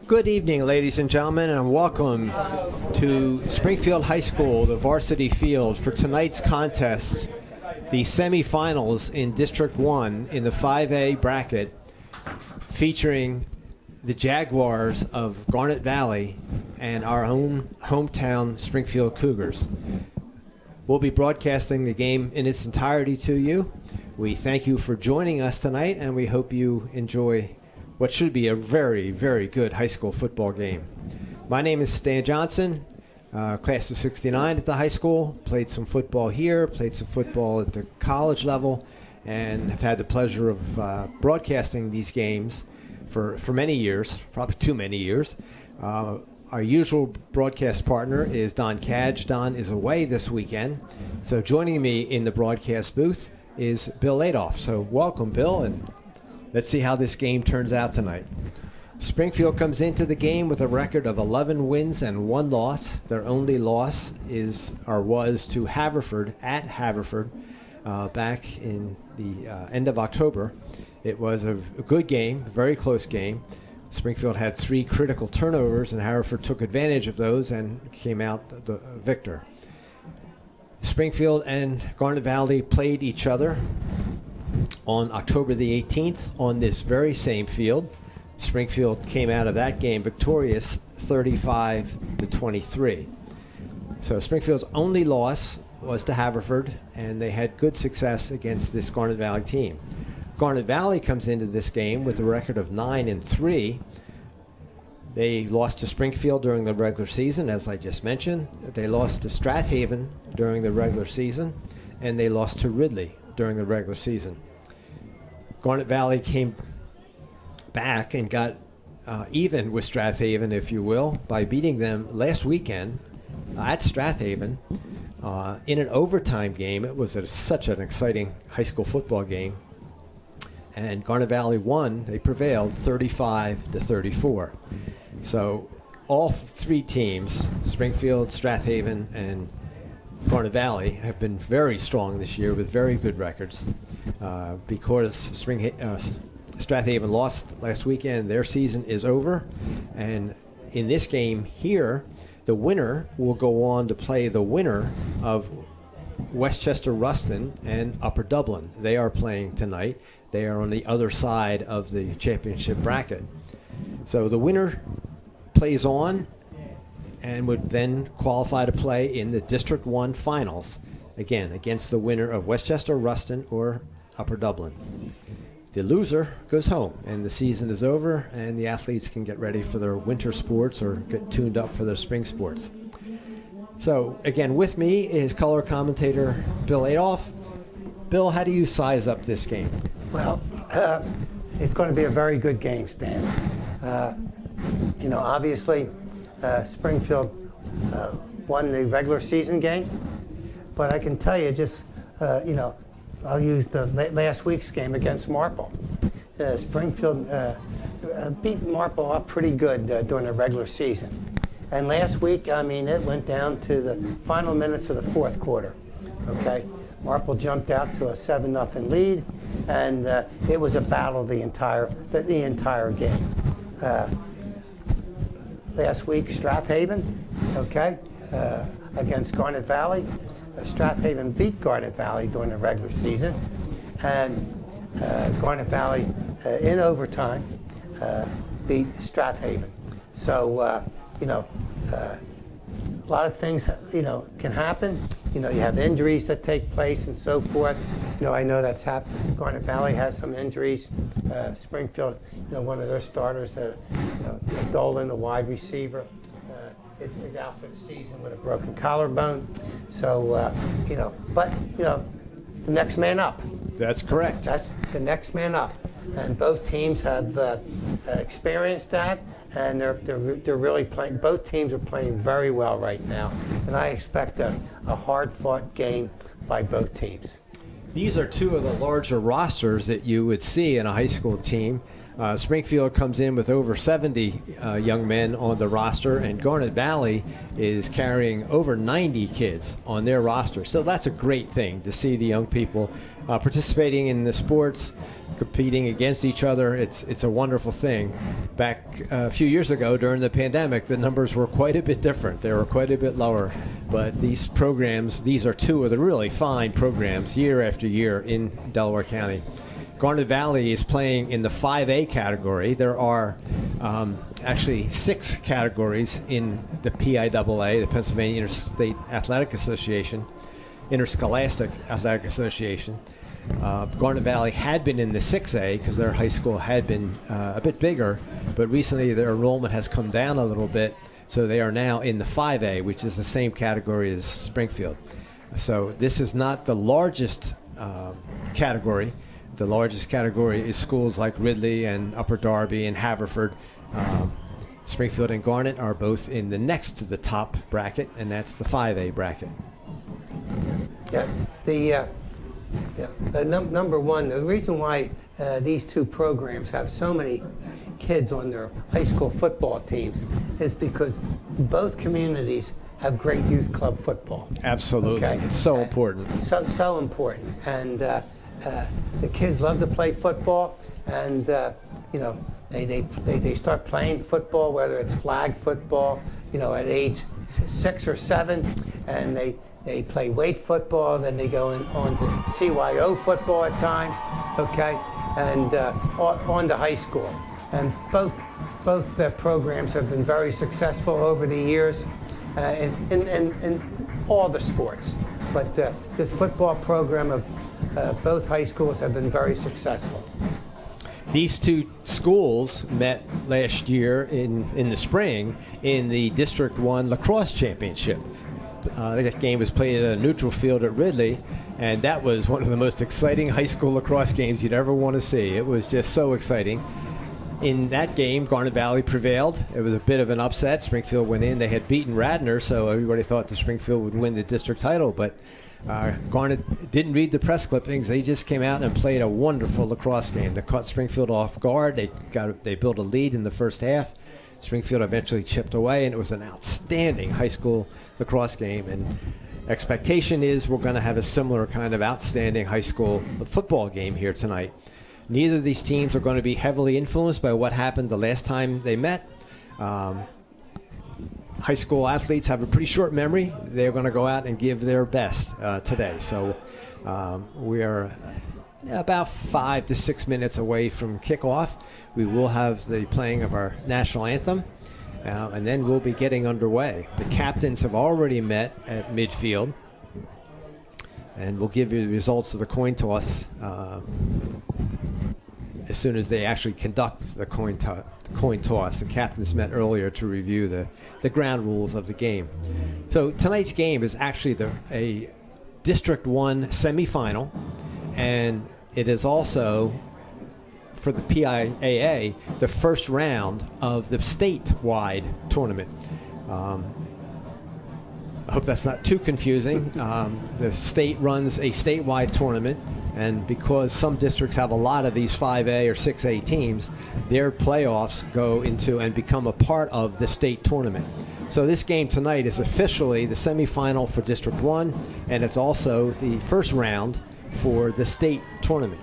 Good evening, ladies and gentlemen, and welcome to Springfield High School, the Varsity field, for tonight's contest, the semifinals in District 1 in the 5A bracket, featuring the Jaguars of Garnet Valley and our own hometown Springfield Cougars. We'll be broadcasting the game in its entirety to you. We thank you for joining us tonight, and we hope you enjoy what should be a very, very good high school football game. My name is Stan Johnson, class of 69 at the high school. Played some football here, played some football at the college level, and have had the pleasure of broadcasting these games for many years, probably too many years. Our usual broadcast partner is Don Cadge. Don is away this weekend, so joining me in the broadcast booth is Bill Adolph. So welcome, Bill, and let's see how this game turns out tonight. Springfield comes into the game with a record of 11 wins and 1 loss. Their only loss was to Haverford at Haverford back in the end of October. It was a good game, a very close game. Springfield had 3 critical turnovers, and Haverford took advantage of those and came out the victor. Springfield and Garnet Valley played each other on October the 18th on this very same field. Springfield came out of that game victorious 35-23. So Springfield's only loss was to Haverford, and they had good success against this Garnet Valley team. Garnet Valley comes into this game with a record of 9-3. They lost to Springfield during the regular season, as I just mentioned. They lost to Strathaven during the regular season, and they lost to Ridley during the regular season. Garnet Valley came back and got even with Strathaven, if you will, by beating them last weekend at Strathaven in an overtime game. It was such an exciting high school football game. And Garnet Valley won. They prevailed 35-34. So all 3 teams, Springfield, Strathaven, and Garnet Valley, have been very strong this year with very good records. Because Strathaven lost last weekend, their season is over. And in this game here, the winner will go on to play the winner of Westchester Ruston and Upper Dublin. They are playing tonight. They are on the other side of the championship bracket. So the winner plays on and would then qualify to play in the District 1 finals, again, against the winner of Westchester, Ruston, or Upper Dublin. The loser goes home, and the season is over, and the athletes can get ready for their winter sports or get tuned up for their spring sports. So, again, with me is color commentator Bill Adolph. Bill, how do you size up this game? Well, it's going to be a very good game, Stan. Obviously, Springfield won the regular season game, but I can tell you I'll use the last week's game against Marple. Springfield beat Marple up pretty good during the regular season. And last week, it went down to the final minutes of the 4th quarter. Okay, Marple jumped out to a 7-0 lead, and it was a battle the entire game. Last week, Strathaven, against Garnet Valley. Strathaven beat Garnet Valley during the regular season, and Garnet Valley in overtime beat Strathaven. So a lot of things can happen. You have injuries that take place and so forth. I know that's happened. Garnet Valley has some injuries. Springfield, one of their starters, Dolan, a wide receiver, is out for the season with a broken collarbone. So, the next man up. That's correct. That's the next man up. And both teams have experienced that, and they're really playing. Both teams are playing very well right now, and I expect a hard-fought game by both teams. These are 2 of the larger rosters that you would see in a high school team. Springfield comes in with over 70 young men on the roster, and Garnet Valley is carrying over 90 kids on their roster. So that's a great thing to see the young people participating in the sports, competing against each other. It's a wonderful thing. Back a few years ago during the pandemic, the numbers were quite a bit different. They were quite a bit lower. But these programs, these are two of the really fine programs year after year in Delaware County. Garnet Valley is playing in the 5A category. There are actually 6 categories in the PIAA, the Pennsylvania Interstate Athletic Association, Interscholastic Athletic Association. Garnet Valley had been in the 6A because their high school had been a bit bigger, but recently their enrollment has come down a little bit, so they are now in the 5A, which is the same category as Springfield. So this is not the largest category. The largest category is schools like Ridley and Upper Darby and Haverford. Springfield and Garnet are both in the next to the top bracket, and that's the 5A bracket. Number one, the reason why these two programs have so many kids on their high school football teams is because both communities have great youth club football. Absolutely. Okay? It's so important. So important. And the kids love to play football, and they start playing football, whether it's flag football, at age 6 or 7, and they play weight football, then they go on to CYO football at times, okay, and on to high school. And both programs have been very successful over the years in all the sports. But this football program of both high schools have been very successful. These two schools met last year in the spring in the District 1 lacrosse championship. That game was played at a neutral field at Ridley, and that was one of the most exciting high school lacrosse games you'd ever want to see. It was just so exciting. In that game, Garnet Valley prevailed. It was a bit of an upset. Springfield went in. They had beaten Radnor, so everybody thought that Springfield would win the district title, but Garnet didn't read the press clippings. They just came out and played a wonderful lacrosse game. They caught Springfield off guard. They built a lead in the first half. Springfield eventually chipped away, and it was an outstanding high school lacrosse game. And expectation is we're going to have a similar kind of outstanding high school football game here tonight. Neither of these teams are going to be heavily influenced by what happened the last time they met. High school athletes have a pretty short memory. They're going to go out and give their best today. So we are about 5 to 6 minutes away from kickoff. We will have the playing of our national anthem, and then we'll be getting underway. The captains have already met at midfield, and we'll give you the results of the coin toss as soon as they actually conduct the coin toss. The captains met earlier to review the ground rules of the game. So tonight's game is actually a District 1 semifinal, and it is also, for the PIAA, the first round of the statewide tournament. I hope that's not too confusing. The state runs a statewide tournament, and because some districts have a lot of these 5A or 6A teams, their playoffs go into and become a part of the state tournament. So this game tonight is officially the semifinal for District 1, and it's also the first round for the state tournament.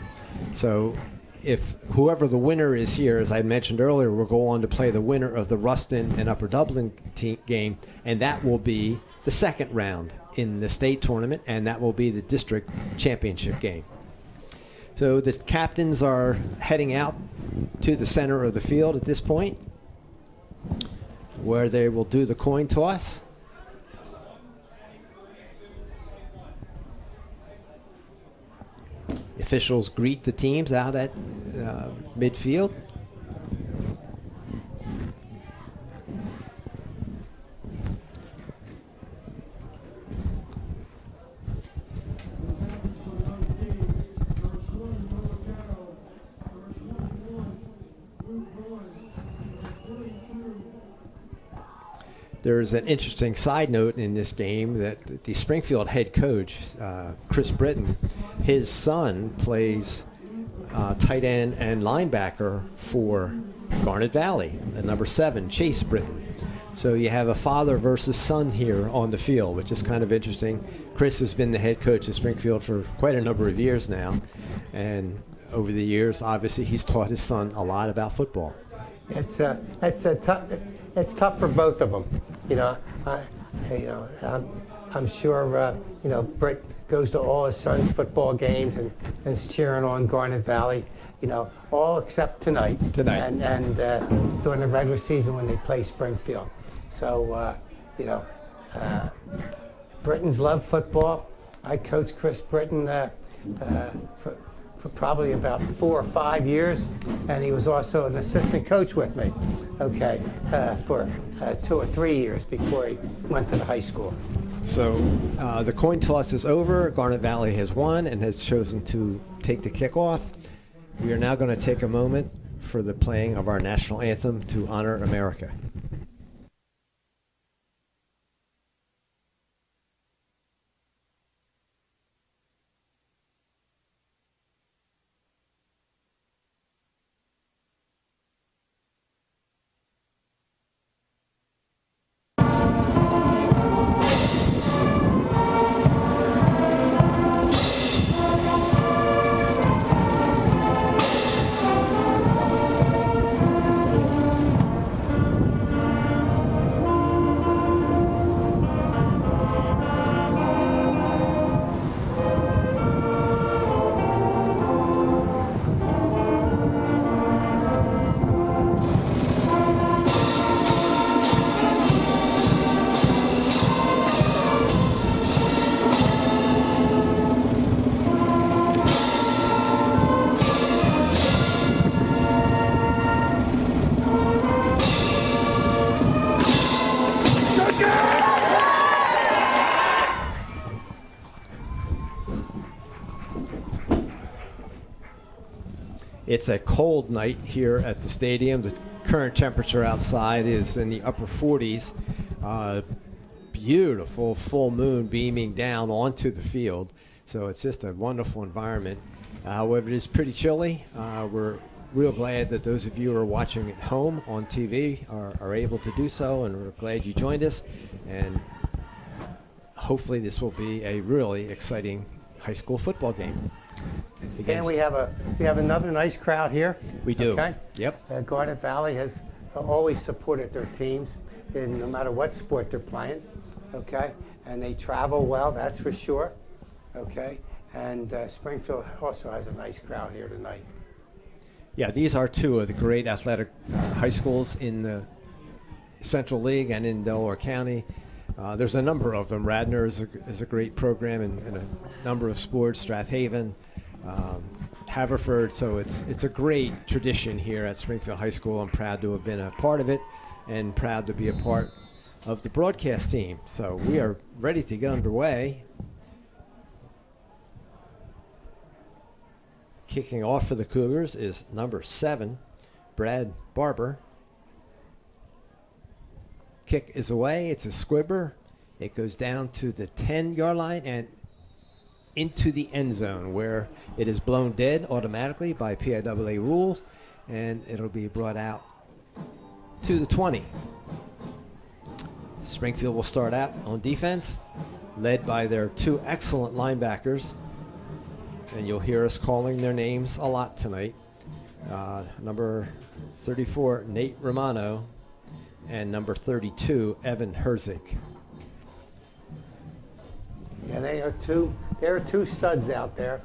So if whoever the winner is here, as I mentioned earlier, will go on to play the winner of the Ruston and Upper Dublin game, and that will be the second round in the state tournament, and that will be the district championship game. So the captains are heading out to the center of the field at this point, where they will do the coin toss. Officials greet the teams out at midfield. There's an interesting side note in this game that the Springfield head coach, Chris Britton, his son plays tight end and linebacker for Garnet Valley, the number 7, Chase Britton. So you have a father versus son here on the field, which is kind of interesting. Chris has been the head coach of Springfield for quite a number of years now, and over the years, obviously, he's taught his son a lot about football. It's tough for both of them. I'm sure Britt goes to all his son's football games and is cheering on Garnet Valley. All except tonight. And during the regular season when they play Springfield. So Britton's love football. I coached Chris Britton for probably about 4 or 5 years, and he was also an assistant coach with me, for 2 or 3 years before he went to the high school. So the coin toss is over. Garnet Valley has won and has chosen to take the kickoff. We are now going to take a moment for the playing of our national anthem to honor America. It's a cold night here at the stadium. The current temperature outside is in the upper 40s. Beautiful full moon beaming down onto the field. So it's just a wonderful environment. However, it is pretty chilly. We're real glad that those of you who are watching at home on TV are able to do so, and we're glad you joined us. And hopefully this will be a really exciting high school football game. And we have another nice crowd here. We do. Okay. Yep. Garnet Valley has always supported their teams, no matter what sport they're playing. Okay, and they travel well, that's for sure. Okay, and Springfield also has a nice crowd here tonight. Yeah, these are two of the great athletic high schools in the Central League and in Delaware County. There's a number of them. Radnor is a great program in a number of sports. Strathaven, Haverford. So it's a great tradition here at Springfield High School. I'm proud to have been a part of it and proud to be a part of the broadcast team. So we are ready to get underway. Kicking off for the Cougars is number 7, Brad Barber. Kick is away. It's a squibber. It goes down to the 10-yard line and into the end zone, where it is blown dead automatically by PIAA rules, and it'll be brought out to the 20. Springfield will start out on defense, led by their 2 excellent linebackers, and you'll hear us calling their names a lot tonight. Number 34, Nate Romano, and number 32, Evan Herzig. Yeah, there are two studs out there.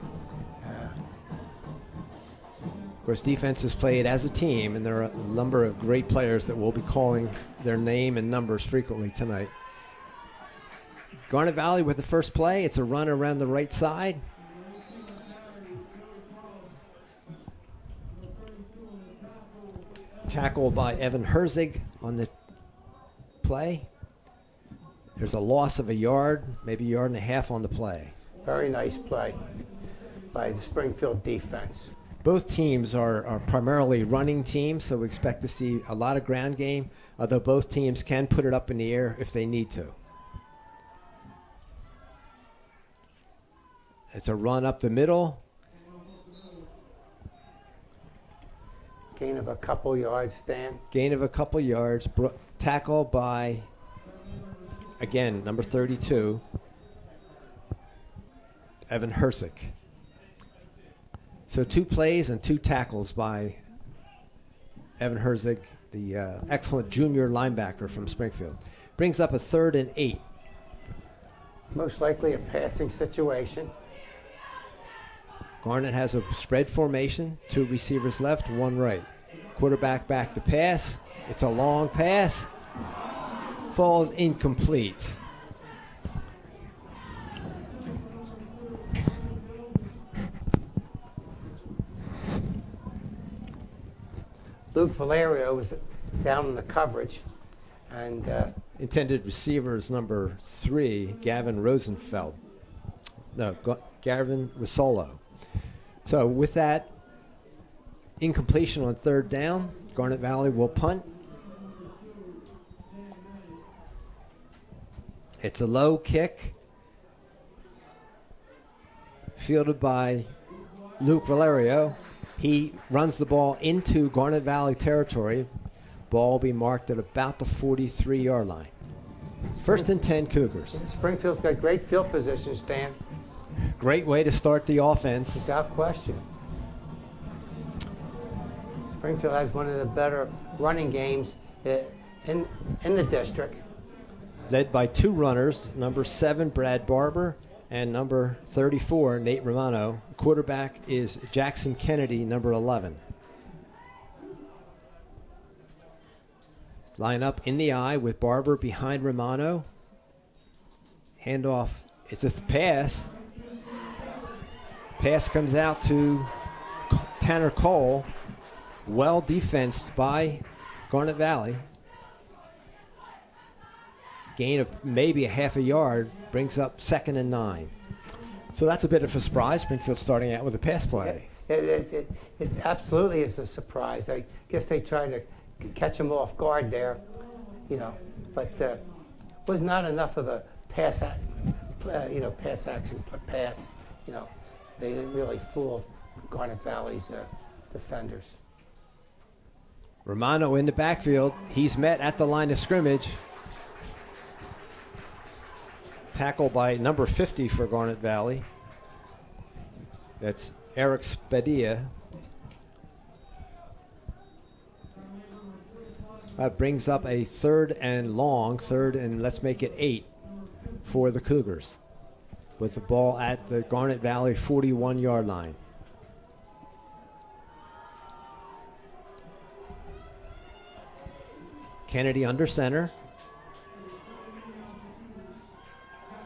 Of course, defense is played as a team, and there are a number of great players that will be calling their name and numbers frequently tonight. Garnet Valley with the first play. It's a run around the right side. Tackled by Evan Herzig on the play. There's a loss of a yard, maybe a yard and a half on the play. Very nice play by the Springfield defense. Both teams are primarily running teams, so we expect to see a lot of ground game, although both teams can put it up in the air if they need to. It's a run up the middle. Gain of a couple yards, Stan. Gain of a couple yards. Tackle by, again, number 32, Evan Hersick. So 2 plays and 2 tackles by Evan Hersick, the excellent junior linebacker from Springfield. Brings up a 3rd and 8. Most likely a passing situation. Garnet has a spread formation, 2 receivers left, 1 right. Quarterback back to pass. It's a long pass. Falls incomplete. Luke Valerio was down in the coverage, and Intended receiver is number 3, Gavin Rosenfeld. No, Gavin Risolo. So with that incompletion on 3rd down, Garnet Valley will punt. It's a low kick, fielded by Luke Valerio. He runs the ball into Garnet Valley territory. Ball will be marked at about the 43-yard line. 1st and 10 Cougars. Springfield's got great field position, Stan. Great way to start the offense. Without question. Springfield has one of the better running games in the district. Led by 2 runners, number 7, Brad Barber, and number 34, Nate Romano. Quarterback is Jackson Kennedy, number 11. Line up in the eye with Barber behind Romano. Handoff. It's a pass. Pass comes out to Tanner Cole. Well defensed by Garnet Valley. Gain of maybe a half a yard brings up 2nd and 9. So that's a bit of a surprise. Springfield starting out with a pass play. It absolutely is a surprise. I guess they tried to catch him off guard there, but was not enough of a pass action pass. They didn't really fool Garnet Valley's defenders. Romano in the backfield. He's met at the line of scrimmage. Tackle by number 50 for Garnet Valley. That's Eric Spadia. That brings up a 3rd and long, 3rd and let's make it 8 for the Cougars, with the ball at the Garnet Valley 41-yard line. Kennedy under center.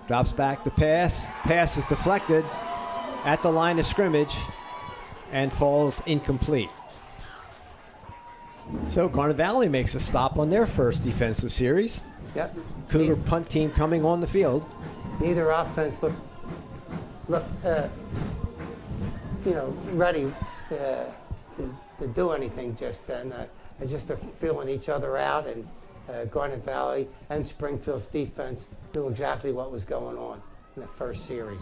Drops back to pass. Pass is deflected at the line of scrimmage and falls incomplete. So Garnet Valley makes a stop on their first defensive series. Yep. Cougar punt team coming on the field. Neither offense looked ready to do anything just then. Just feeling each other out, and Garnet Valley and Springfield's defense knew exactly what was going on in the first series.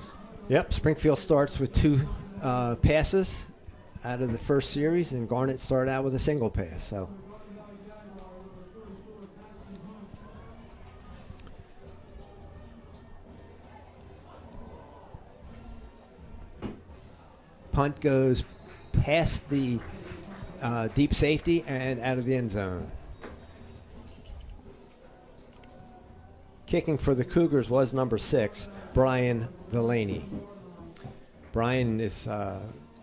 Yep, Springfield starts with 2 passes out of the first series, and Garnet started out with a single pass. So punt goes past the deep safety and out of the end zone. Kicking for the Cougars was number 6, Brian Delaney. Brian is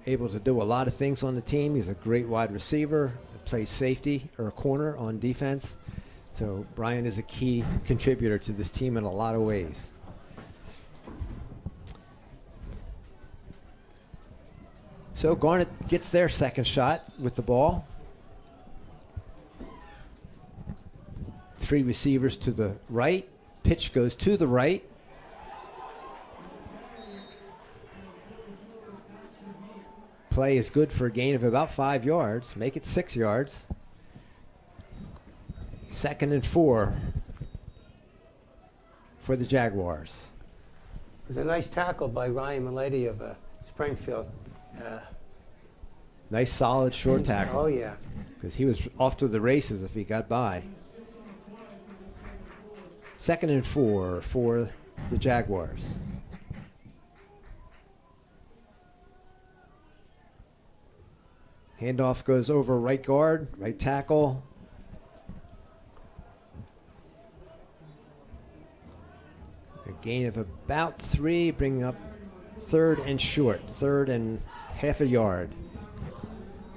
able to do a lot of things on the team. He's a great wide receiver, plays safety or a corner on defense. So Brian is a key contributor to this team in a lot of ways. So Garnet gets their second shot with the ball. 3 receivers to the right. Pitch goes to the right. Play is good for a gain of about 5 yards. Make it 6 yards. 2nd and 4 for the Jaguars. It was a nice tackle by Ryan Milady of Springfield. Nice, solid, short tackle. Oh, yeah. Because he was off to the races if he got by. 2nd and 4 for the Jaguars. Handoff goes over right guard, right tackle. A gain of about 3, bringing up 3rd and short, 3rd and half a yard.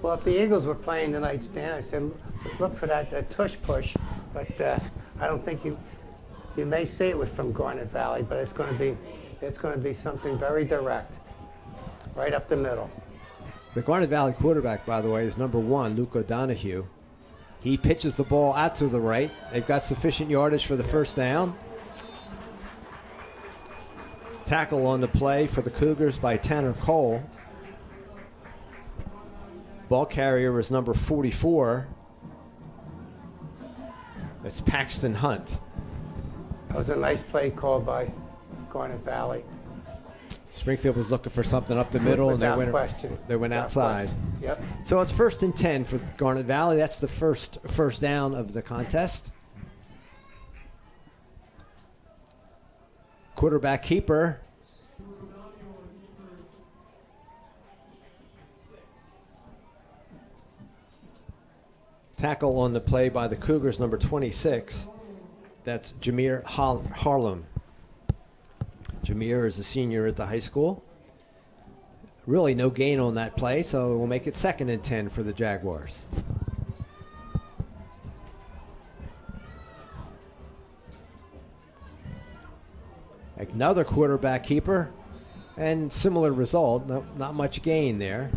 Well, if the Eagles were playing tonight, Stan, I said, look for that tush push. But I don't think you may see it from Garnet Valley, but it's going to be something very direct, right up the middle. The Garnet Valley quarterback, by the way, is number 1, Luke O'Donohue. He pitches the ball out to the right. They've got sufficient yardage for the first down. Tackle on the play for the Cougars by Tanner Cole. Ball carrier was number 44. That's Paxton Hunt. That was a nice play called by Garnet Valley. Springfield was looking for something up the middle, and they went outside. Yep. So it's 1st and 10 for Garnet Valley. That's the first down of the contest. Quarterback keeper. Tackle on the play by the Cougars, number 26. That's Jameer Harlem. Jameer is a senior at the high school. Really no gain on that play, so we'll make it 2nd and 10 for the Jaguars. Another quarterback keeper, and similar result. No, not much gain there.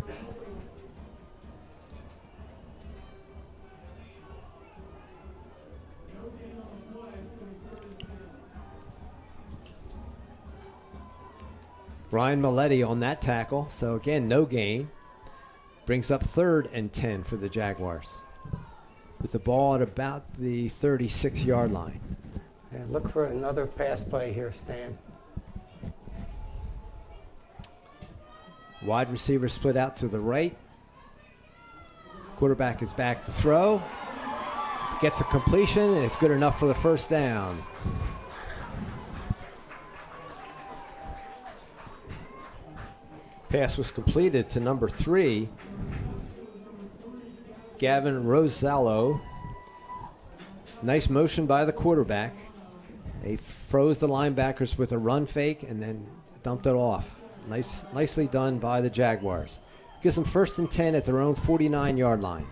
Brian Maletti on that tackle. So, again, no gain. Brings up 3rd and 10 for the Jaguars. With the ball at about the 36-yard line. Yeah, look for another pass play here, Stan. Wide receiver split out to the right. Quarterback is back to throw. Gets a completion, and it's good enough for the first down. Pass was completed to number 3, Gavin Rosello. Nice motion by the quarterback. They froze the linebackers with a run fake and then dumped it off. Nicely done by the Jaguars. Gives them 1st and 10 at their own 49-yard line.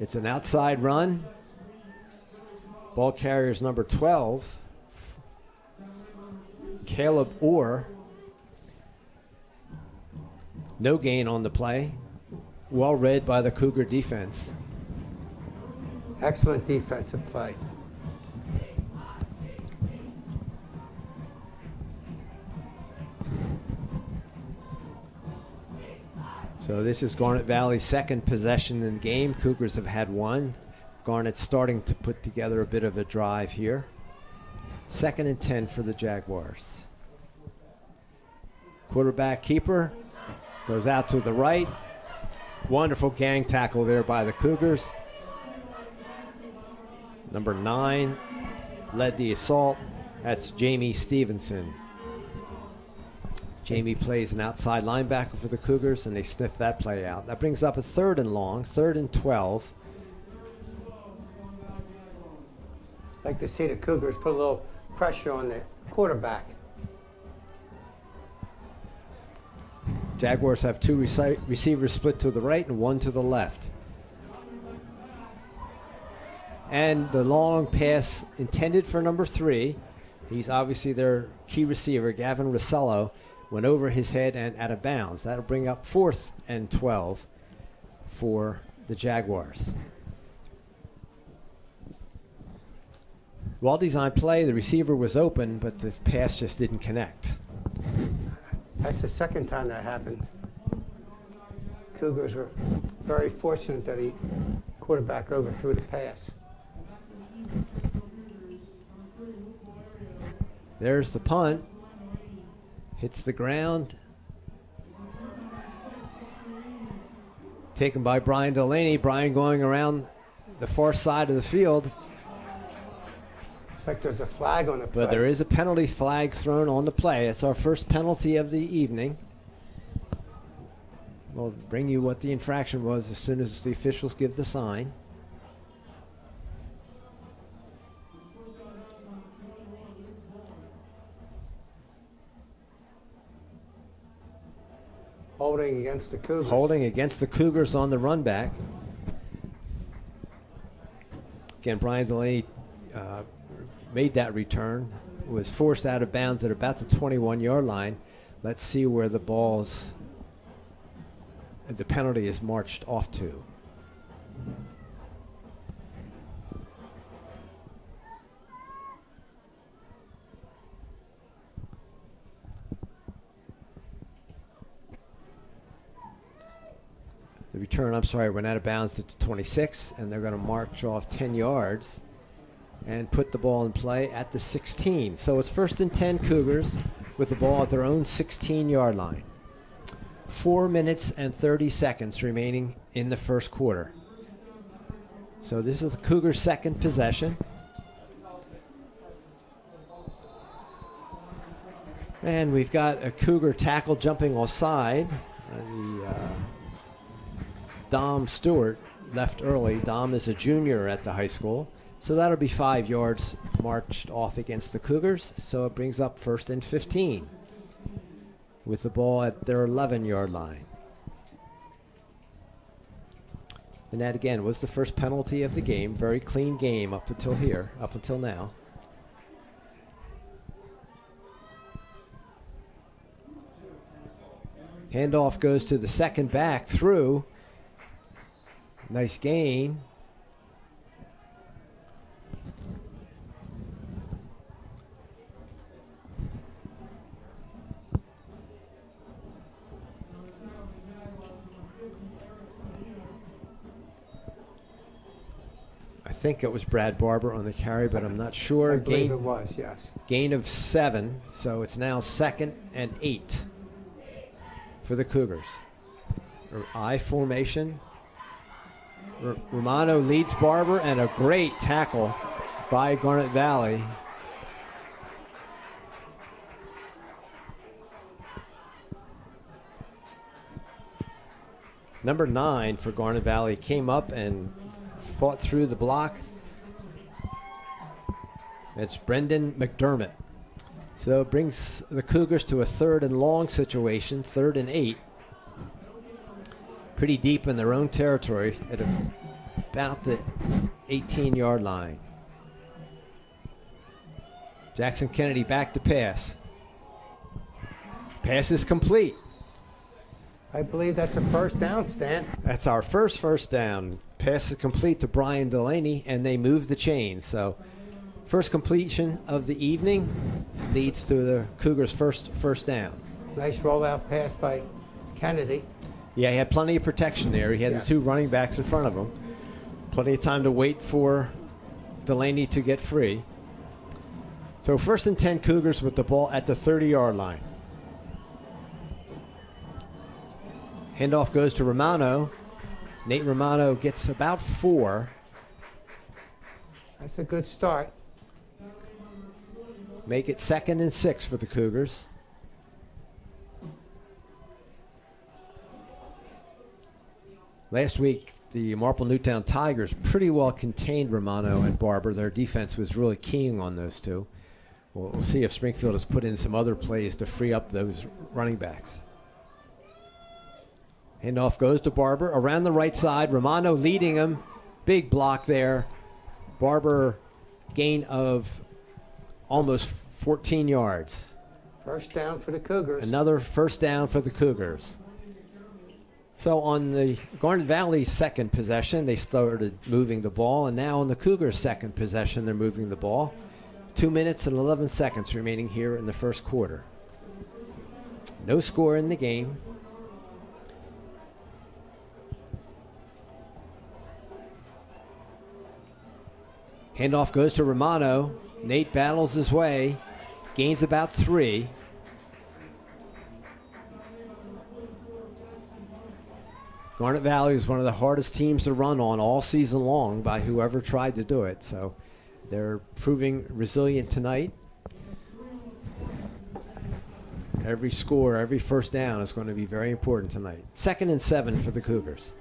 It's an outside run. Ball carrier's number 12. Caleb Orr. No gain on the play. Well read by the Cougar defense. Excellent defensive play. So this is Garnet Valley's 2nd possession in the game. Cougars have had 1. Garnet's starting to put together a bit of a drive here. 2nd and 10 for the Jaguars. Quarterback keeper goes out to the right. Wonderful gang tackle there by the Cougars. Number 9 led the assault. That's Jamie Stevenson. Jamie plays an outside linebacker for the Cougars, and they sniff that play out. That brings up a 3rd and long, 3rd and 12. Like to see the Cougars put a little pressure on the quarterback. Jaguars have 2 receivers split to the right and 1 to the left. And the long pass intended for number 3. He's obviously their key receiver, Gavin Rosello, went over his head and out of bounds. That'll bring up 4th and 12 for the Jaguars. Well-designed play. The receiver was open, but the pass just didn't connect. That's the 2nd time that happened. Cougars were very fortunate that he quarterback overthrew the pass. There's the punt. Hits the ground. Taken by Brian Delaney. Brian going around the far side of the field. Looks like there's a flag on the play. But there is a penalty flag thrown on the play. It's our first penalty of the evening. We'll bring you what the infraction was as soon as the officials give the sign. Holding against the Cougars. Holding against the Cougars on the run back. Again, Brian Delaney made that return, was forced out of bounds at about the 21-yard line. Let's see where the penalty is marched off to. The return, I'm sorry, went out of bounds at the 26, and they're going to march off 10 yards and put the ball in play at the 16. So it's 1st and 10 Cougars with the ball at their own 16-yard line. 4 minutes and 30 seconds remaining in the first quarter. So this is the Cougars' second possession. And we've got a Cougar tackle jumping offside. Dom Stewart left early. Dom is a junior at the high school. So that'll be 5 yards marched off against the Cougars. So it brings up 1st and 15 with the ball at their 11-yard line. And that, again, was the first penalty of the game. Very clean game up until now. Handoff goes to the second back through. Nice gain. I think it was Brad Barber on the carry, but I'm not sure. I believe it was, yes. Gain of 7, so it's now 2nd and 8 for the Cougars. I formation. Romano leads Barber, and a great tackle by Garnet Valley. Number 9 for Garnet Valley came up and fought through the block. It's Brendan McDermott. So it brings the Cougars to a 3rd and long situation, 3rd and 8. Pretty deep in their own territory at about the 18-yard line. Jackson Kennedy back to pass. Pass is complete. I believe that's a first down, Stan. That's our first down. Pass is complete to Brian Delaney, and they move the chains. So first completion of the evening leads to the Cougars' first down. Nice rollout pass by Kennedy. Yeah, he had plenty of protection there. He had the 2 running backs in front of him. Plenty of time to wait for Delaney to get free. So 1st and 10 Cougars with the ball at the 30-yard line. Handoff goes to Romano. Nate Romano gets about 4. That's a good start. Make it 2nd and 6 for the Cougars. Last week, the Marple Newtown Tigers pretty well contained Romano and Barber. Their defense was really keying on those two. We'll see if Springfield has put in some other plays to free up those running backs. Handoff goes to Barber around the right side. Romano leading him. Big block there. Barber gain of almost 14 yards. First down for the Cougars. Another first down for the Cougars. So on the Garnet Valley second possession, they started moving the ball, and now on the Cougars' second possession, they're moving the ball. 2 minutes and 11 seconds remaining here in the first quarter. No score in the game. Handoff goes to Romano. Nate battles his way, gains about 3. Garnet Valley is one of the hardest teams to run on all season long by whoever tried to do it. So they're proving resilient tonight. Every score, every first down is going to be very important tonight. 2nd and 7 for the Cougars.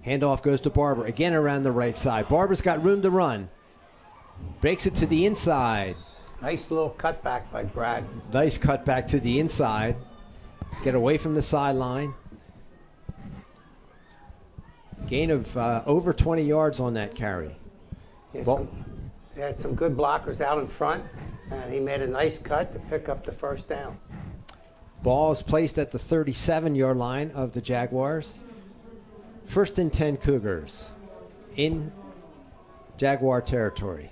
Handoff goes to Barber, again around the right side. Barber's got room to run. Breaks it to the inside. Nice little cutback by Brad. Nice cutback to the inside. Get away from the sideline. Gain of over 20 yards on that carry. He had some good blockers out in front, and he made a nice cut to pick up the first down. Ball is placed at the 37-yard line of the Jaguars. 1st and 10 Cougars in Jaguar territory.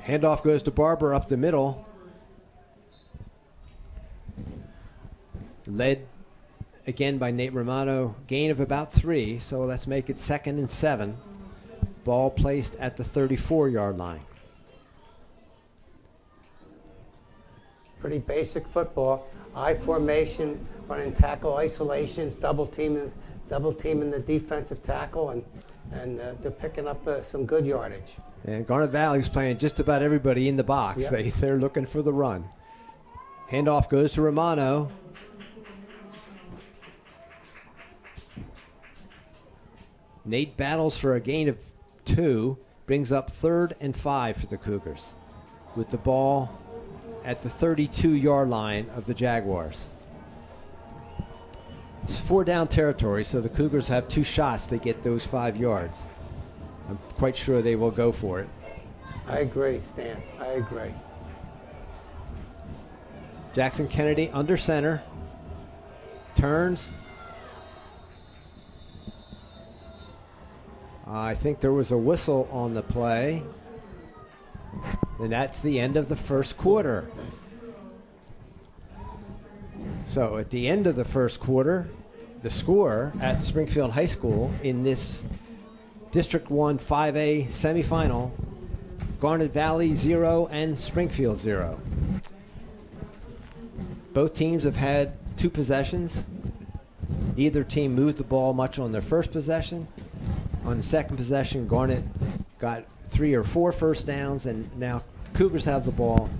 Handoff goes to Barber up the middle. Led again by Nate Romano. Gain of about 3, so let's make it 2nd and 7. Ball placed at the 34-yard line. Pretty basic football. I formation, running tackle isolations, double teaming the defensive tackle, and they're picking up some good yardage. And Garnet Valley's playing just about everybody in the box. Yep. They're looking for the run. Handoff goes to Romano. Nate battles for a gain of 2, brings up 3rd and 5 for the Cougars, with the ball at the 32-yard line of the Jaguars. It's 4-down territory, so the Cougars have 2 shots to get those 5 yards. I'm quite sure they will go for it. I agree, Stan. I agree. Jackson Kennedy under center. Turns. I think there was a whistle on the play. And that's the end of the first quarter. So at the end of the first quarter, the score at Springfield High School in this District 1 5A semifinal, Garnet Valley 0 and Springfield 0. Both teams have had 2 possessions. Neither team moved the ball much on their first possession. On the second possession, Garnet got 3 or 4 first downs, and now the Cougars have the ball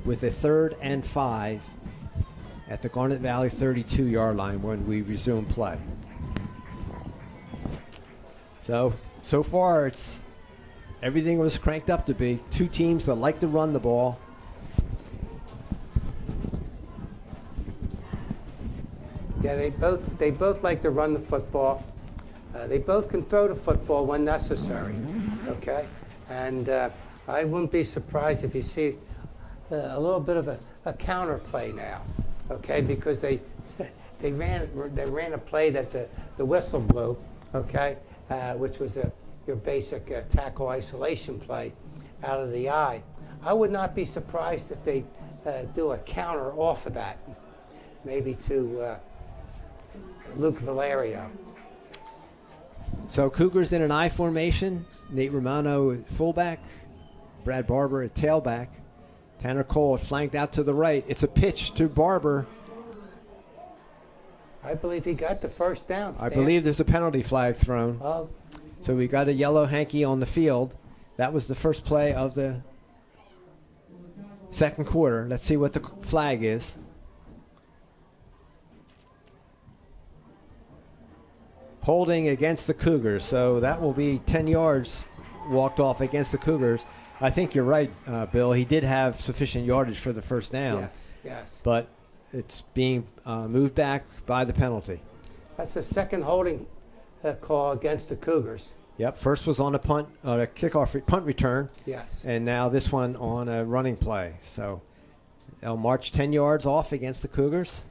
with a 3rd and 5 at the Garnet Valley 32-yard line when we resume play. So far, it's everything was cranked up to be. 2 teams that like to run the ball. Yeah, they both like to run the football. They both can throw the football when necessary. Okay, and I wouldn't be surprised if you see a little bit of a counter play now. Okay, because they ran a play that the whistle blew. Okay, which was your basic tackle isolation play out of the eye. I would not be surprised if they do a counter off of that, maybe to Luke Valerio. So Cougars in an I formation. Nate Romano at fullback. Brad Barber at tailback. Tanner Cole flanked out to the right. It's a pitch to Barber. I believe he got the first down, Stan. I believe there's a penalty flag thrown. Oh. So we got a yellow hanky on the field. That was the first play of the second quarter. Let's see what the flag is. Holding against the Cougars. So that will be 10 yards walked off against the Cougars. I think you're right, Bill. He did have sufficient yardage for the first down. Yes, yes. But it's being moved back by the penalty. That's the second holding call against the Cougars. Yep, first was on a punt, a punt return. Yes. And now this one on a running play. So they'll march 10 yards off against the Cougars.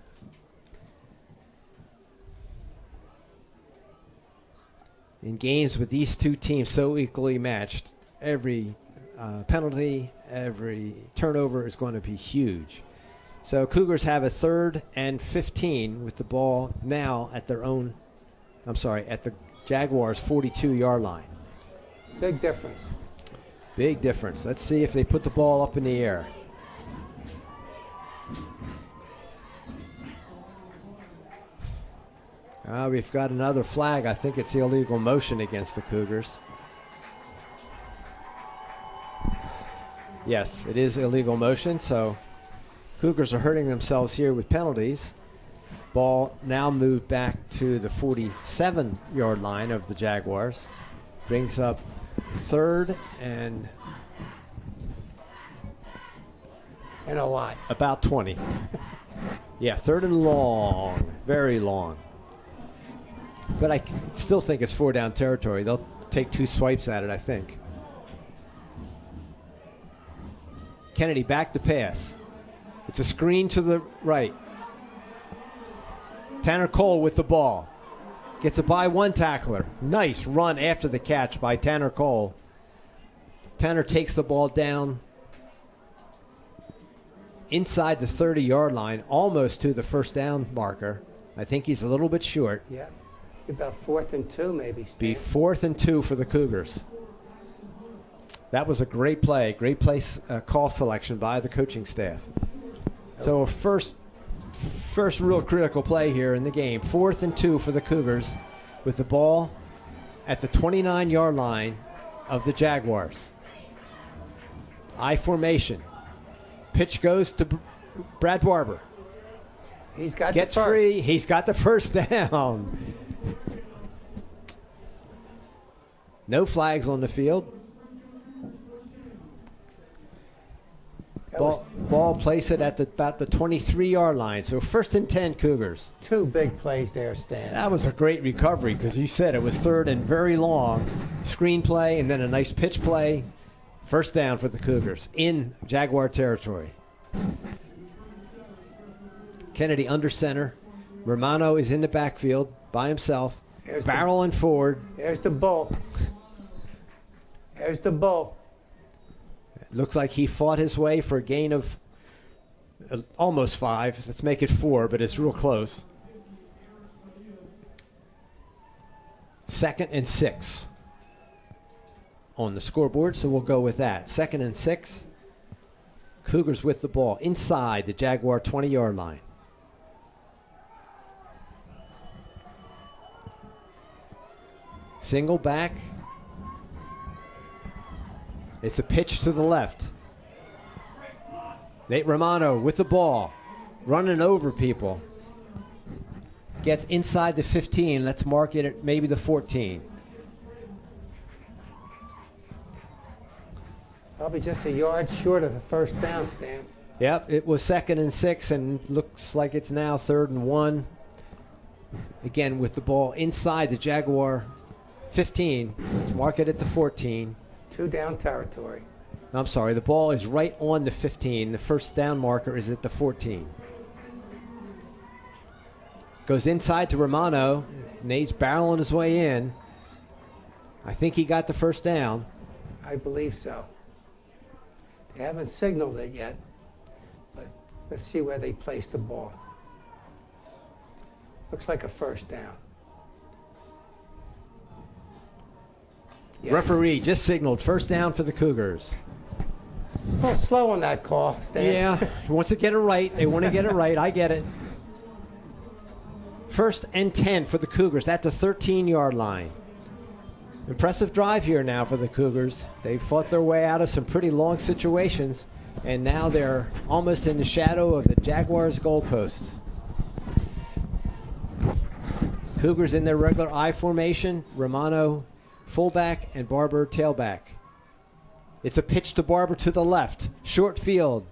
In games with these 2 teams so equally matched, every penalty, every turnover is going to be huge. So Cougars have a 3rd and 15 with the ball now at their own, at the Jaguars' 42-yard line. Big difference. Big difference. Let's see if they put the ball up in the air. We've got another flag. I think it's illegal motion against the Cougars. Yes, it is illegal motion, so Cougars are hurting themselves here with penalties. Ball now moved back to the 47-yard line of the Jaguars. Brings up third and a lot. About 20. Yeah, third and long. Very long. But I still think it's 4-down territory. They'll take 2 swipes at it, I think. Kennedy back to pass. It's a screen to the right. Tanner Cole with the ball. Gets it by one tackler. Nice run after the catch by Tanner Cole. Tanner takes the ball down inside the 30-yard line, almost to the first down marker. I think he's a little bit short. Yeah. About 4th and 2, maybe. Stan. Be 4th and 2 for the Cougars. That was a great play call selection by the coaching staff. So a first real critical play here in the game. 4th and 2 for the Cougars with the ball at the 29-yard line of the Jaguars. I formation. Pitch goes to Brad Barber. He's got Gets the first. free. He's got the first down. No flags on the field. Ball place it at about the 23-yard line. So 1st and 10 Cougars. 2 big plays there, Stan. That was a great recovery because you said it was third and very long. Screen play and then a nice pitch play. First down for the Cougars in Jaguar territory. Kennedy under center. Romano is in the backfield by himself. Barreling forward. There's the bull. There's the bull. Looks like he fought his way for a gain of almost 5. Let's make it 4, but it's real close. 2nd and 6 on the scoreboard, so we'll go with that. 2nd and 6. Cougars with the ball inside the Jaguar 20-yard line. Single back. It's a pitch to the left. Nate Romano with the ball, running over people. Gets inside the 15. Let's mark it at maybe the 14. Probably just a yard short of the first down, Stan. Yep, it was 2nd and 6, and looks like it's now 3rd and 1. Again, with the ball inside the Jaguar 15. Let's mark it at the 14. 2 down territory. I'm sorry, the ball is right on the 15. The first down marker is at the 14. Goes inside to Romano. Nate's barreling his way in. I think he got the first down. I believe so. They haven't signaled it yet, but let's see where they place the ball. Looks like a first down. Yeah. Referee just signaled first down for the Cougars. A little slow on that call, Stan. Yeah, he wants to get it right. They want to get it right. I get it. 1st and 10 for the Cougars at the 13-yard line. Impressive drive here now for the Cougars. They fought their way out of some pretty long situations, and now they're almost in the shadow of the Jaguars' goalpost. Cougars in their regular I formation. Romano fullback and Barber tailback. It's a pitch to Barber to the left. Short field.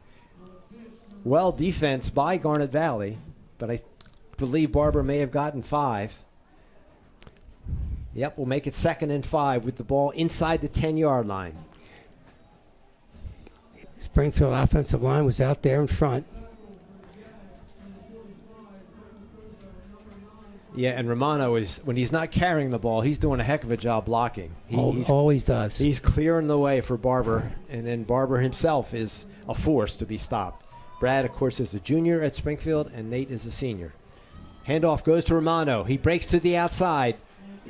Well defense by Garnet Valley, but I believe Barber may have gotten 5. Yep, we'll make it 2nd and 5 with the ball inside the 10-yard line. Springfield offensive line was out there in front. Yeah, and Romano is, when he's not carrying the ball, he's doing a heck of a job blocking. Always does. He's clearing the way for Barber, and then Barber himself is a force to be stopped. Brad, of course, is a junior at Springfield, and Nate is a senior. Handoff goes to Romano. He breaks to the outside.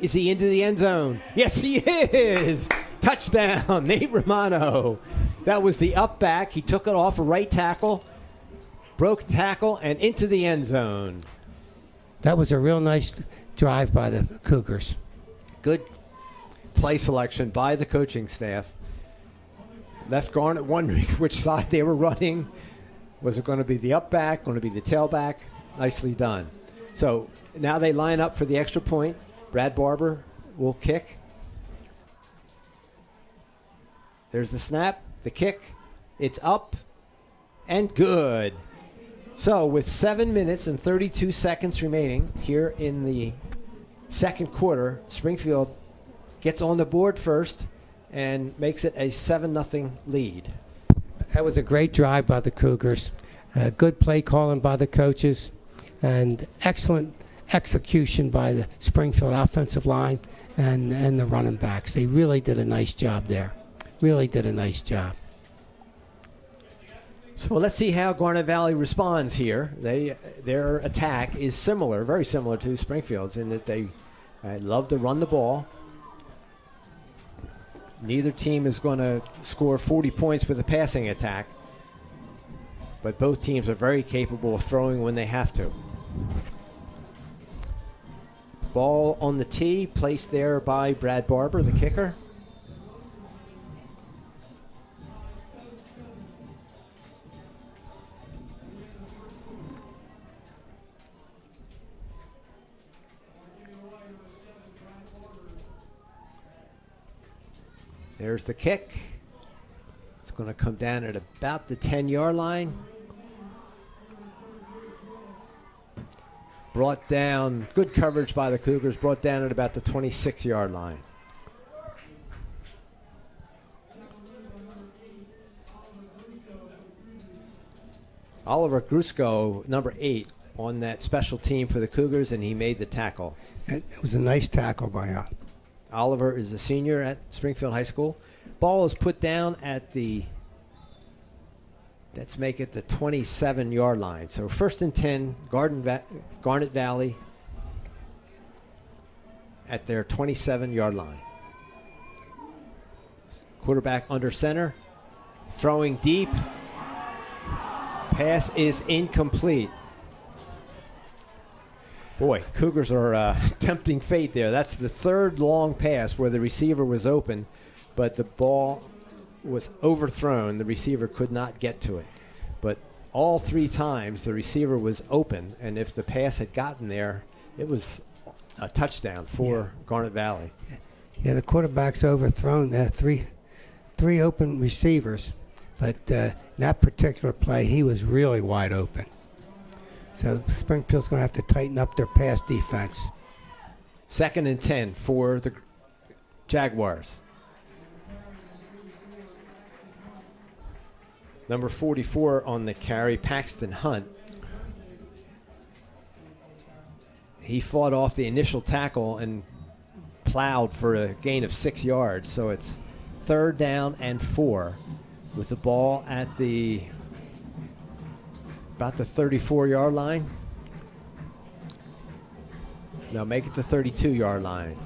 Is he into the end zone? Yes, he is. Touchdown, Nate Romano. That was the up back. He took it off a right tackle, broke tackle, and into the end zone. That was a real nice drive by the Cougars. Good play selection by the coaching staff. Left Garnet wondering which side they were running. Was it going to be the up back, going to be the tailback? Nicely done. So now they line up for the extra point. Brad Barber will kick. There's the snap, the kick. It's up and good. So with 7 minutes and 32 seconds remaining here in the second quarter, Springfield gets on the board first and makes it a 7-0 lead. That was a great drive by the Cougars. Good play calling by the coaches and excellent execution by the Springfield offensive line and the running backs. They really did a nice job there. Really did a nice job. So let's see how Garnet Valley responds here. Their attack is similar, very similar to Springfield's in that they love to run the ball. Neither team is going to score 40 points with a passing attack, but both teams are very capable of throwing when they have to. Ball on the tee, placed there by Brad Barber, the kicker. There's the kick. It's going to come down at about the 10-yard line. Brought down, good coverage by the Cougars, brought down at about the 26-yard line. Oliver Grusco, number 8, on that special team for the Cougars, and he made the tackle. It was a nice tackle by Oliver is a senior at Springfield High School. Ball is put down at the, let's make it the 27-yard line. So 1st and 10, Garnet Valley at their 27-yard line. Quarterback under center, throwing deep. Pass is incomplete. Boy, Cougars are tempting fate there. That's the third long pass where the receiver was open, but the ball was overthrown. The receiver could not get to it. But all 3 times the receiver was open, and if the pass had gotten there, it was a touchdown for Garnet Valley. Yeah, the quarterback's overthrown there. Three open receivers, but that particular play, he was really wide open. So Springfield's going to have to tighten up their pass defense. 2nd and 10 for the Jaguars. Number 44 on the carry, Paxton Hunt. He fought off the initial tackle and plowed for a gain of 6 yards. So it's 3rd down and 4 with the ball at about the 34-yard line. Now make it the 32-yard line.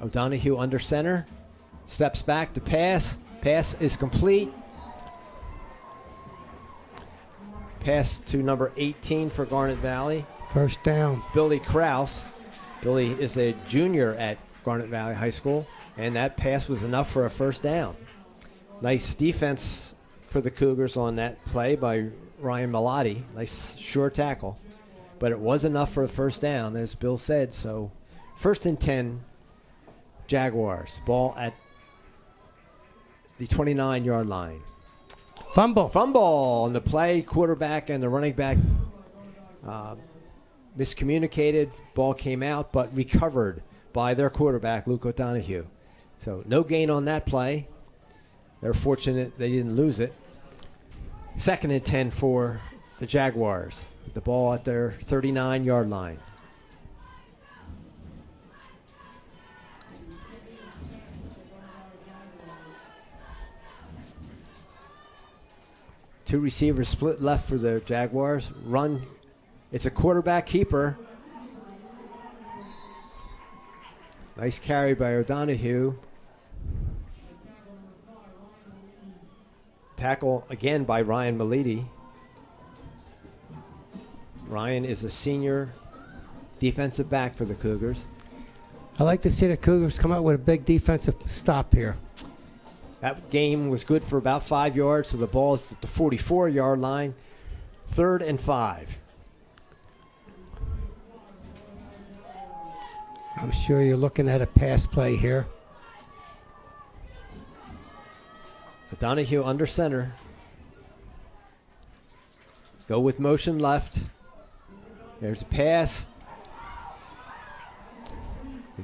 O'Donohue under center. Steps back to pass. Pass is complete. Pass to number 18 for Garnet Valley. 1st down. Billy Krause. Billy is a junior at Garnet Valley High School, and that pass was enough for a 1st down. Nice defense for the Cougars on that play by Ryan Malati. Nice sure tackle. But it was enough for a 1st down, as Bill said. So 1st and 10, Jaguars. Ball at the 29-yard line. Fumble on the play. Quarterback and the running back miscommunicated. Ball came out, but recovered by their quarterback, Luke O'Donohue. So no gain on that play. They're fortunate they didn't lose it. 2nd and 10 for the Jaguars. The ball at their 39-yard line. Two receivers split left for the Jaguars. Run. It's a quarterback keeper. Nice carry by O'Donohue. Tackle again by Ryan Malidi. Ryan is a senior defensive back for the Cougars. I like to see the Cougars come out with a big defensive stop here. That game was good for about 5 yards, so the ball is at the 44-yard line. 3rd and 5. I'm sure you're looking at a pass play here. Donahue under center. Go with motion left. There's a pass.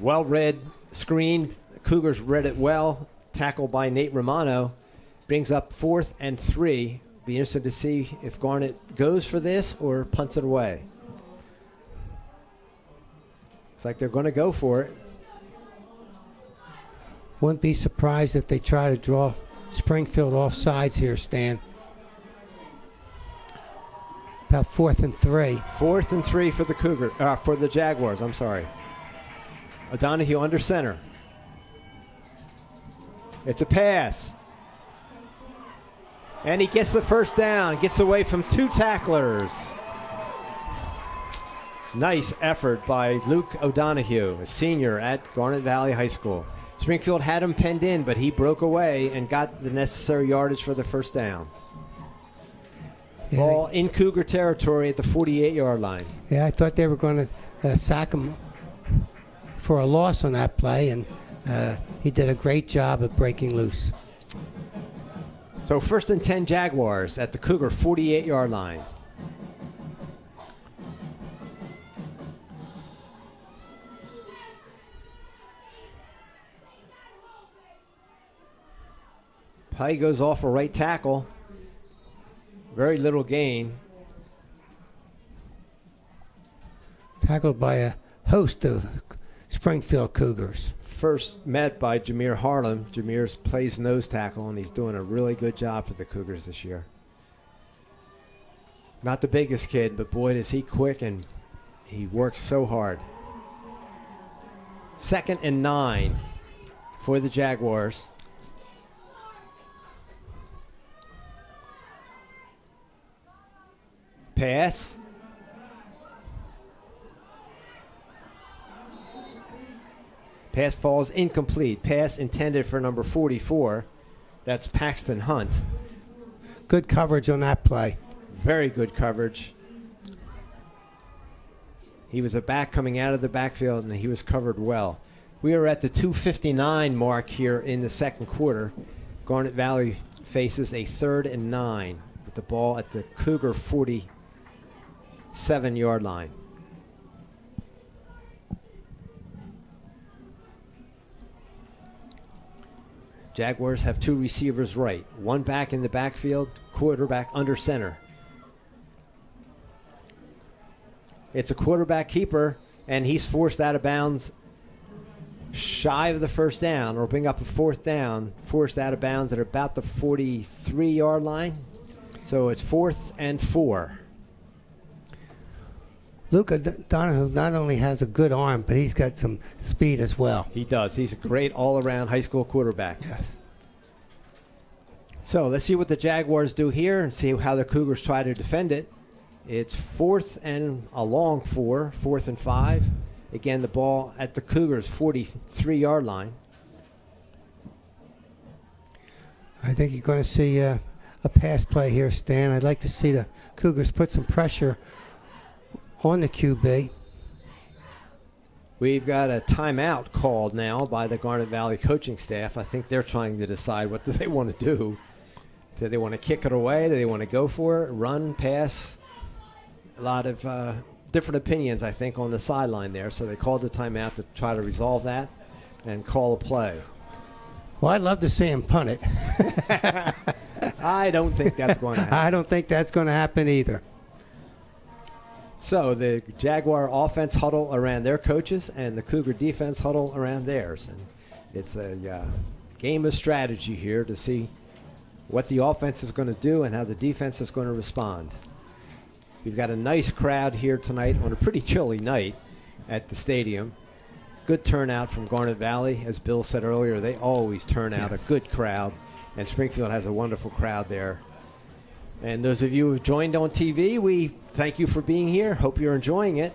Well read screen. The Cougars read it well. Tackle by Nate Romano. Brings up 4th and 3. Be interested to see if Garnet goes for this or punts it away. Looks like they're going to go for it. Wouldn't be surprised if they try to draw Springfield off sides here, Stan. About 4th and 3. 4th and 3 for the for the Jaguars. I'm sorry. O'Donohue under center. It's a pass. And he gets the first down. Gets away from 2 tacklers. Nice effort by Luke O'Donohue, a senior at Garnet Valley High School. Springfield had him penned in, but he broke away and got the necessary yardage for the first down. Yeah, Ball in Cougar territory at the 48-yard line. Yeah, I thought they were going to sack him for a loss on that play, and he did a great job of breaking loose. So 1st and 10 Jaguars at the Cougar 48-yard line. Play goes off a right tackle. Very little gain. Tackled by a host of Springfield Cougars. First met by Jameer Harlem. Jameer plays nose tackle, and he's doing a really good job for the Cougars this year. Not the biggest kid, but boy, is he quick, and he works so hard. 2nd and 9 for the Jaguars. Pass. Pass falls incomplete. Pass intended for number 44. That's Paxton Hunt. Good coverage on that play. Very good coverage. He was a back coming out of the backfield, and he was covered well. We are at the 2:59 mark here in the second quarter. Garnet Valley faces a 3rd and 9 with the ball at the Cougar 47-yard line. Jaguars have 2 receivers right, 1 back in the backfield, quarterback under center. It's a quarterback keeper, and he's forced out of bounds shy of the first down, or bring up a 4th down, forced out of bounds at about the 43-yard line. So it's 4th and 4. Luke O'Donohue not only has a good arm, but he's got some speed as well. He does. He's a great all-around high school quarterback. Yes. So let's see what the Jaguars do here and see how the Cougars try to defend it. It's 4th and a long 4, 4th and 5. Again, the ball at the Cougars' 43-yard line. I think you're going to see a pass play here, Stan. I'd like to see the Cougars put some pressure on the QB. We've got a timeout called now by the Garnet Valley coaching staff. I think they're trying to decide what do they want to do. Do they want to kick it away? Do they want to go for it? Run, pass? A lot of different opinions, I think, on the sideline there. So they called the timeout to try to resolve that and call a play. Well, I'd love to see him punt it. I don't think that's going to happen. I don't think that's going to happen either. So the Jaguar offense huddle around their coaches and the Cougar defense huddle around theirs. And it's a game of strategy here to see what the offense is going to do and how the defense is going to respond. We've got a nice crowd here tonight on a pretty chilly night at the stadium. Good turnout from Garnet Valley. As Bill said earlier, they always turn out a good crowd, and Springfield has a wonderful crowd there. And those of you who have joined on TV, we thank you for being here. Hope you're enjoying it.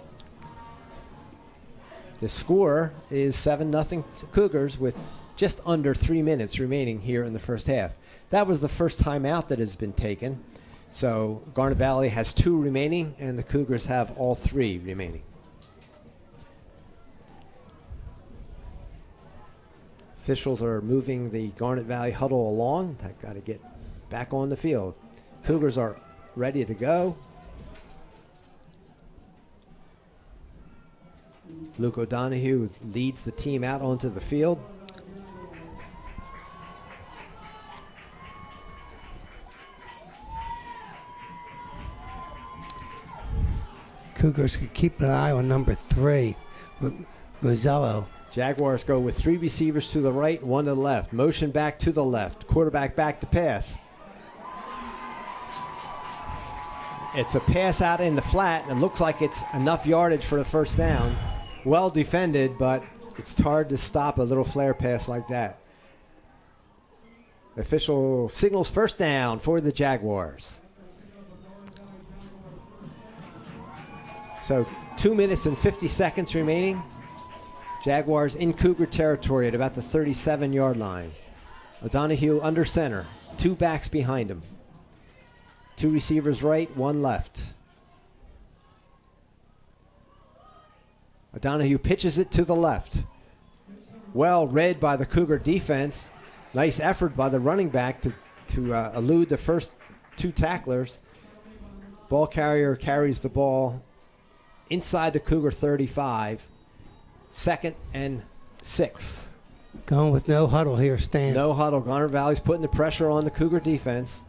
The score is 7-0 Cougars with just under 3 minutes remaining here in the first half. That was the first timeout that has been taken. So Garnet Valley has 2 remaining, and the Cougars have all 3 remaining. Officials are moving the Garnet Valley huddle along. They've got to get back on the field. Cougars are ready to go. Luke O'Donohue leads the team out onto the field. Cougars could keep an eye on number 3, Rosello. Jaguars go with 3 receivers to the right, 1 to the left. Motion back to the left. Quarterback back to pass. It's a pass out in the flat, and it looks like it's enough yardage for the first down. Well defended, but it's hard to stop a little flare pass like that. Official signals first down for the Jaguars. So 2 minutes and 50 seconds remaining. Jaguars in Cougar territory at about the 37-yard line. O'Donohue under center. 2 backs behind him. 2 receivers right, 1 left. O'Donohue pitches it to the left. Well read by the Cougar defense. Nice effort by the running back to elude the first 2 tacklers. Ball carrier carries the ball inside the Cougar 35. 2nd and 6. Going with no huddle here, Stan. No huddle. Garnet Valley's putting the pressure on the Cougar defense.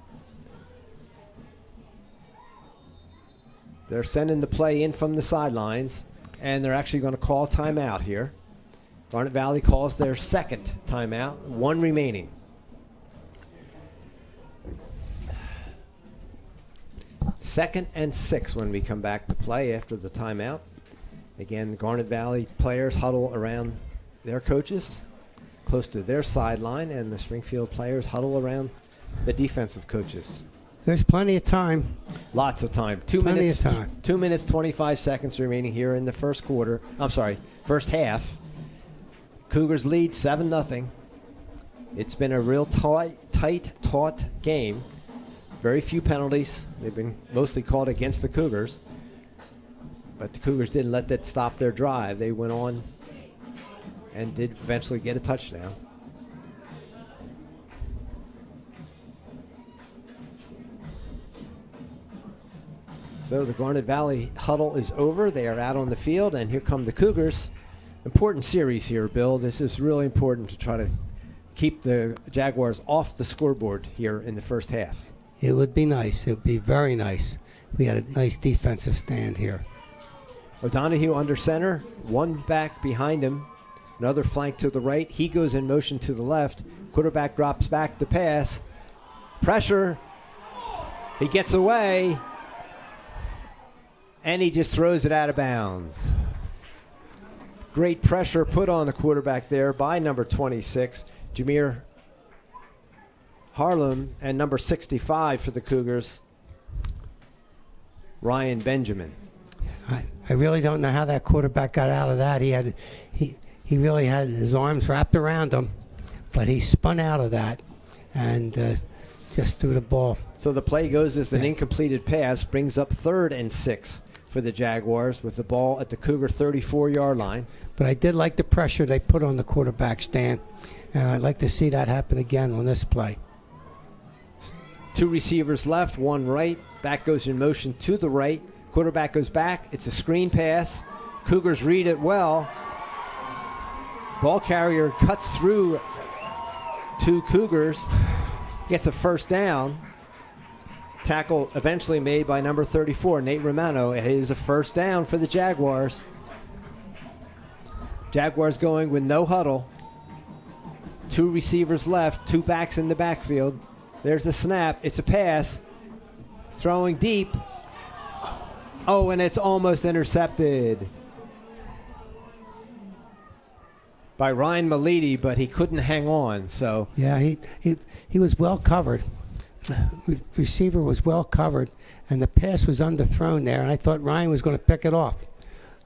They're sending the play in from the sidelines, and they're actually going to call timeout here. Garnet Valley calls their 2nd timeout, 1 remaining. Second and 6 when we come back to play after the timeout. Again, Garnet Valley players huddle around their coaches close to their sideline, and the Springfield players huddle around the defensive coaches. There's plenty of time. Lots of time. 2 Plenty minutes. of time. 2 minutes, 25 seconds remaining here in the first half. Cougars lead 7-0. It's been a real tight, taut game. Very few penalties. They've been mostly called against the Cougars. But the Cougars didn't let that stop their drive. They went on and did eventually get a touchdown. So the Garnet Valley huddle is over. They are out on the field, and here come the Cougars. Important series here, Bill. This is really important to try to keep the Jaguars off the scoreboard here in the first half. It would be nice. It would be very nice. We had a nice defensive stand here. O'Donohue under center, 1 back behind him, another flank to the right. He goes in motion to the left. Quarterback drops back to pass. Pressure. He gets away, and he just throws it out of bounds. Great pressure put on the quarterback there by number 26, Jameer Harlem, and number 65 for the Cougars, Ryan Benjamin. I really don't know how that quarterback got out of that. He really had his arms wrapped around him, but he spun out of that and just threw the ball. So the play goes as an incompleted pass, brings up 3rd and 6 for the Jaguars with the ball at the Cougar 34-yard line. But I did like the pressure they put on the quarterback, Stan, and I'd like to see that happen again on this play. 2 receivers left, 1 right. Back goes in motion to the right. Quarterback goes back. It's a screen pass. Cougars read it well. Ball carrier cuts through 2 Cougars. Gets a first down. Tackle eventually made by number 34, Nate Romano. It is a first down for the Jaguars. Jaguars going with no huddle. 2 receivers left, 2 backs in the backfield. There's the snap. It's a pass. Throwing deep. Oh, and it's almost intercepted. by Ryan Malidi, but he couldn't hang on. So Yeah, he was well covered. Receiver was well covered, and the pass was underthrown there, and I thought Ryan was going to pick it off.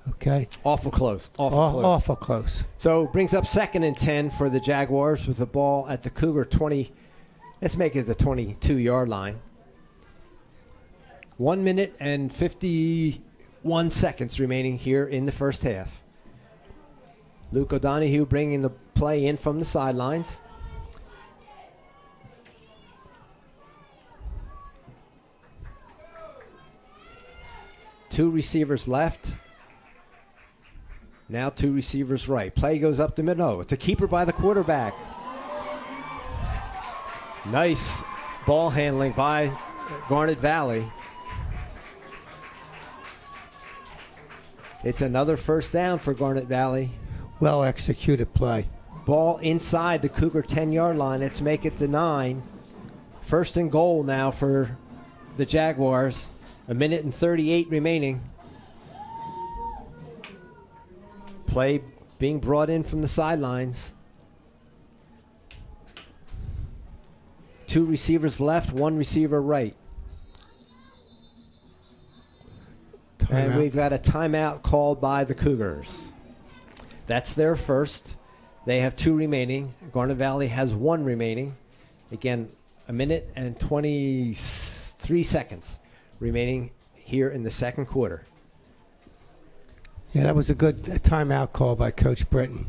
Okay. awful close. Awful close. Awful close. So brings up 2nd and 10 for the Jaguars with the ball at the Cougar 20. Let's make it the 22-yard line. 1 minute and 51 seconds remaining here in the first half. Luke O'Donoghue bringing the play in from the sidelines. Two receivers left. Now 2 receivers right. Play goes up the middle. Oh, it's a keeper by the quarterback. Nice ball handling by Garnet Valley. It's another first down for Garnet Valley. Well executed play. Ball inside the Cougar 10-yard line. Let's make it the 9. 1st and goal now for the Jaguars. 1 minute and 38 remaining. Play being brought in from the sidelines. 2 receivers left, 1 receiver right. And we've got a timeout called by the Cougars. That's their first. They have 2 remaining. Garnet Valley has 1 remaining. Again, 1 minute and 23 seconds remaining here in the second quarter. Yeah, that was a good timeout call by Coach Britton.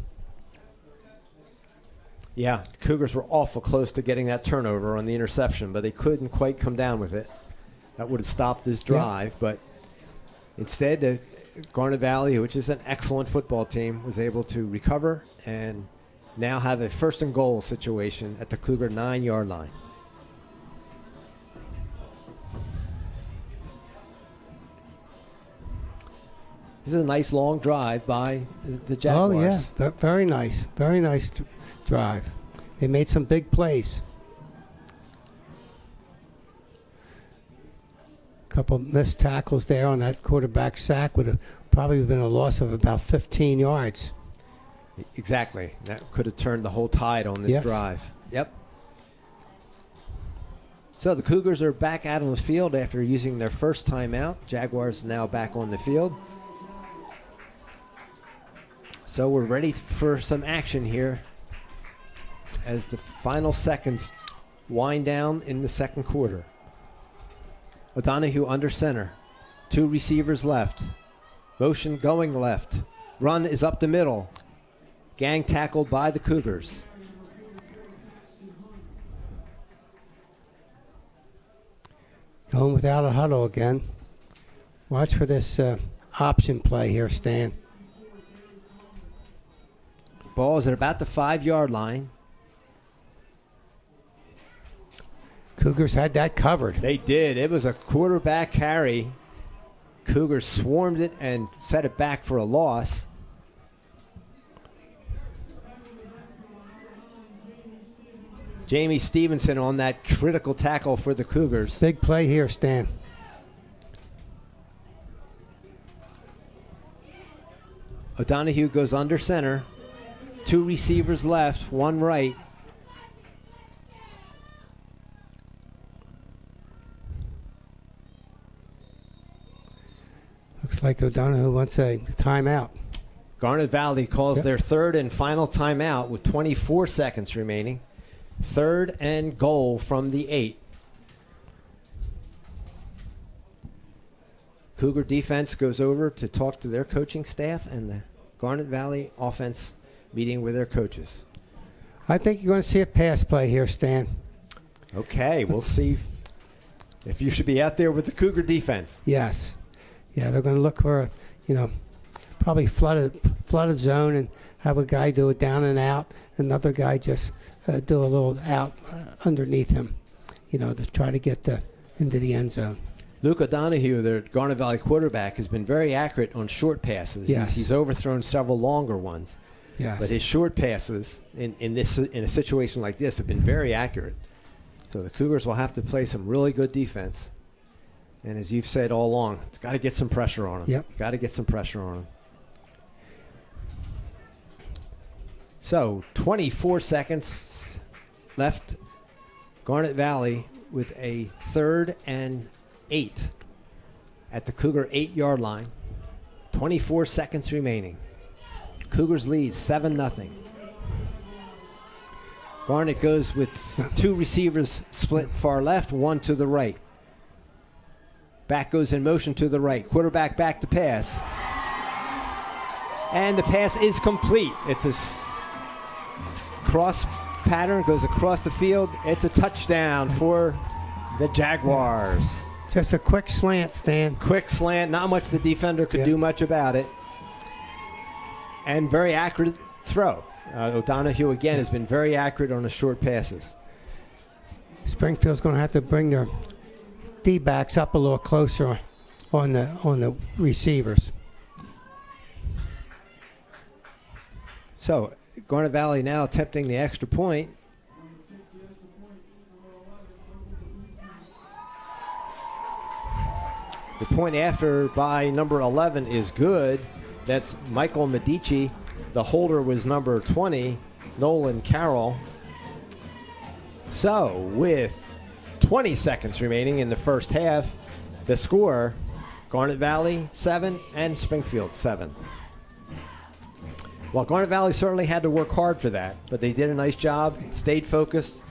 Yeah, the Cougars were awful close to getting that turnover on the interception, but they couldn't quite come down with it. That would have stopped this drive, but instead, Garnet Valley, which is an excellent football team, was able to recover and now have a 1st and goal situation at the Cougar 9-yard line. This is a nice long drive by the Jaguars. Oh, yeah. Very nice. Very nice drive. They made some big plays. A couple missed tackles there on that quarterback sack would have probably been a loss of about 15 yards. Exactly. That could have turned the whole tide on this drive. Yep. So the Cougars are back out on the field after using their first timeout. Jaguars now back on the field. So we're ready for some action here as the final seconds wind down in the second quarter. O'Donoghue under center. 2 receivers left. Motion going left. Run is up the middle. Gang tackled by the Cougars. Going without a huddle again. Watch for this option play here, Stan. Ball is at about the 5-yard line. Cougars had that covered. They did. It was a quarterback carry. Cougars swarmed it and set it back for a loss. Jamie Stevenson on that critical tackle for the Cougars. Big play here, Stan. O'Donoghue goes under center. 2 receivers left, 1 right. Looks like O'Donoghue wants a timeout. Garnet Valley calls their 3rd and final timeout with 24 seconds remaining. 3rd and goal from the 8. Cougar defense goes over to talk to their coaching staff, and the Garnet Valley offense meeting with their coaches. I think you're going to see a pass play here, Stan. Okay, we'll see if you should be out there with the Cougar defense. Yes. Yeah, they're going to look for, probably flooded zone and have a guy do a down and out, another guy just do a little out underneath him, to try to get into the end zone. Luke O'Donoghue, the Garnet Valley quarterback, has been very accurate on short passes. Yes. He's overthrown several longer ones. Yes. But his short passes in a situation like this have been very accurate. So the Cougars will have to play some really good defense. And as you've said all along, it's got to get some pressure on them. Yep. Got to get some pressure on them. So 24 seconds left. Garnet Valley with a 3rd and 8 at the Cougar 8-yard line. 24 seconds remaining. Cougars lead 7-0. Garnet goes with 2 receivers split far left, 1 to the right. Back goes in motion to the right. Quarterback back to pass. And the pass is complete. It's a cross pattern, goes across the field. It's a touchdown for the Jaguars. Just a quick slant, Stan. Quick slant, not much the defender could do much about it. And very accurate throw. O'Donohue, again, has been very accurate on the short passes. Springfield's going to have to bring their D-backs up a little closer on the receivers. So, Garnet Valley now attempting the extra point. The point after by number 11 is good. That's Michael Medici. The holder was number 20, Nolan Carroll. So, with 20 seconds remaining in the first half, the score, Garnet Valley 7 and Springfield 7. Well, Garnet Valley certainly had to work hard for that, but they did a nice job, stayed focused,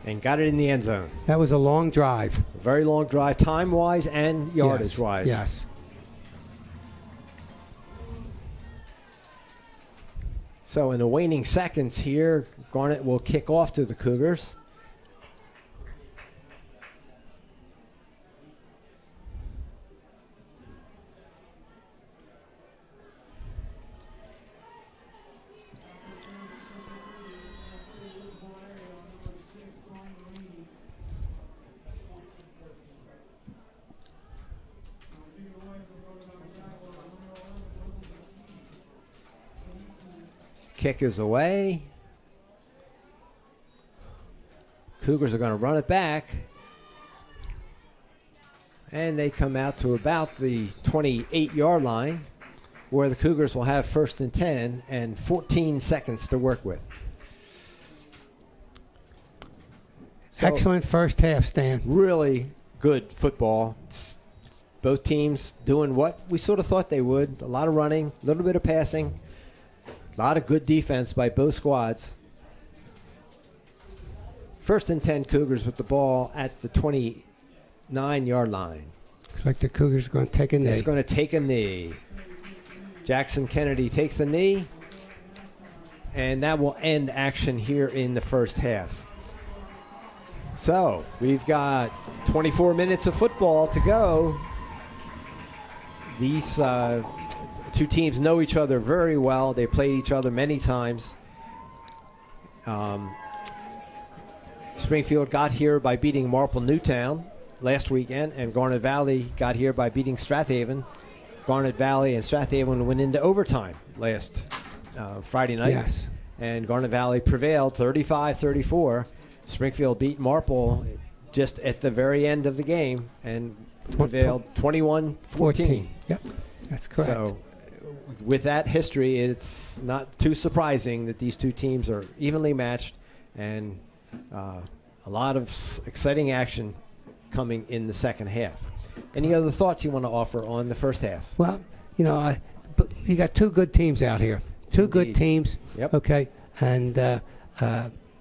and got it in the end zone. That was a long drive. A very long drive, time-wise and yardage-wise. Yes. So in the waning seconds here, Garnet will kick off to the Cougars. Kick is away. Cougars are going to run it back. And they come out to about the 28-yard line, where the Cougars will have 1st and 10 and 14 seconds to work with. So excellent first half, Stan. really good football. Both teams doing what we sort of thought they would. A lot of running, a little bit of passing. A lot of good defense by both squads. 1st and 10 Cougars with the ball at the 29-yard line. Looks like the Cougars are going to take a knee. It's going to take a knee. Jackson Kennedy takes the knee, and that will end action here in the first half. So we've got 24 minutes of football to go. These two teams know each other very well. They played each other many times. Springfield got here by beating Marple Newtown last weekend, and Garnet Valley got here by beating Strathaven. Garnet Valley and Strathaven went into overtime last Friday night. Yes. And Garnet Valley prevailed 35-34. Springfield beat Marple just at the very end of the game and prevailed 21-14. Yep, that's correct. So with that history, it's not too surprising that these two teams are evenly matched, and a lot of exciting action coming in the second half. Any other thoughts you want to offer on the first half? Well, you know, you got two good teams out here. Two Indeed. good teams. Yep. Okay, and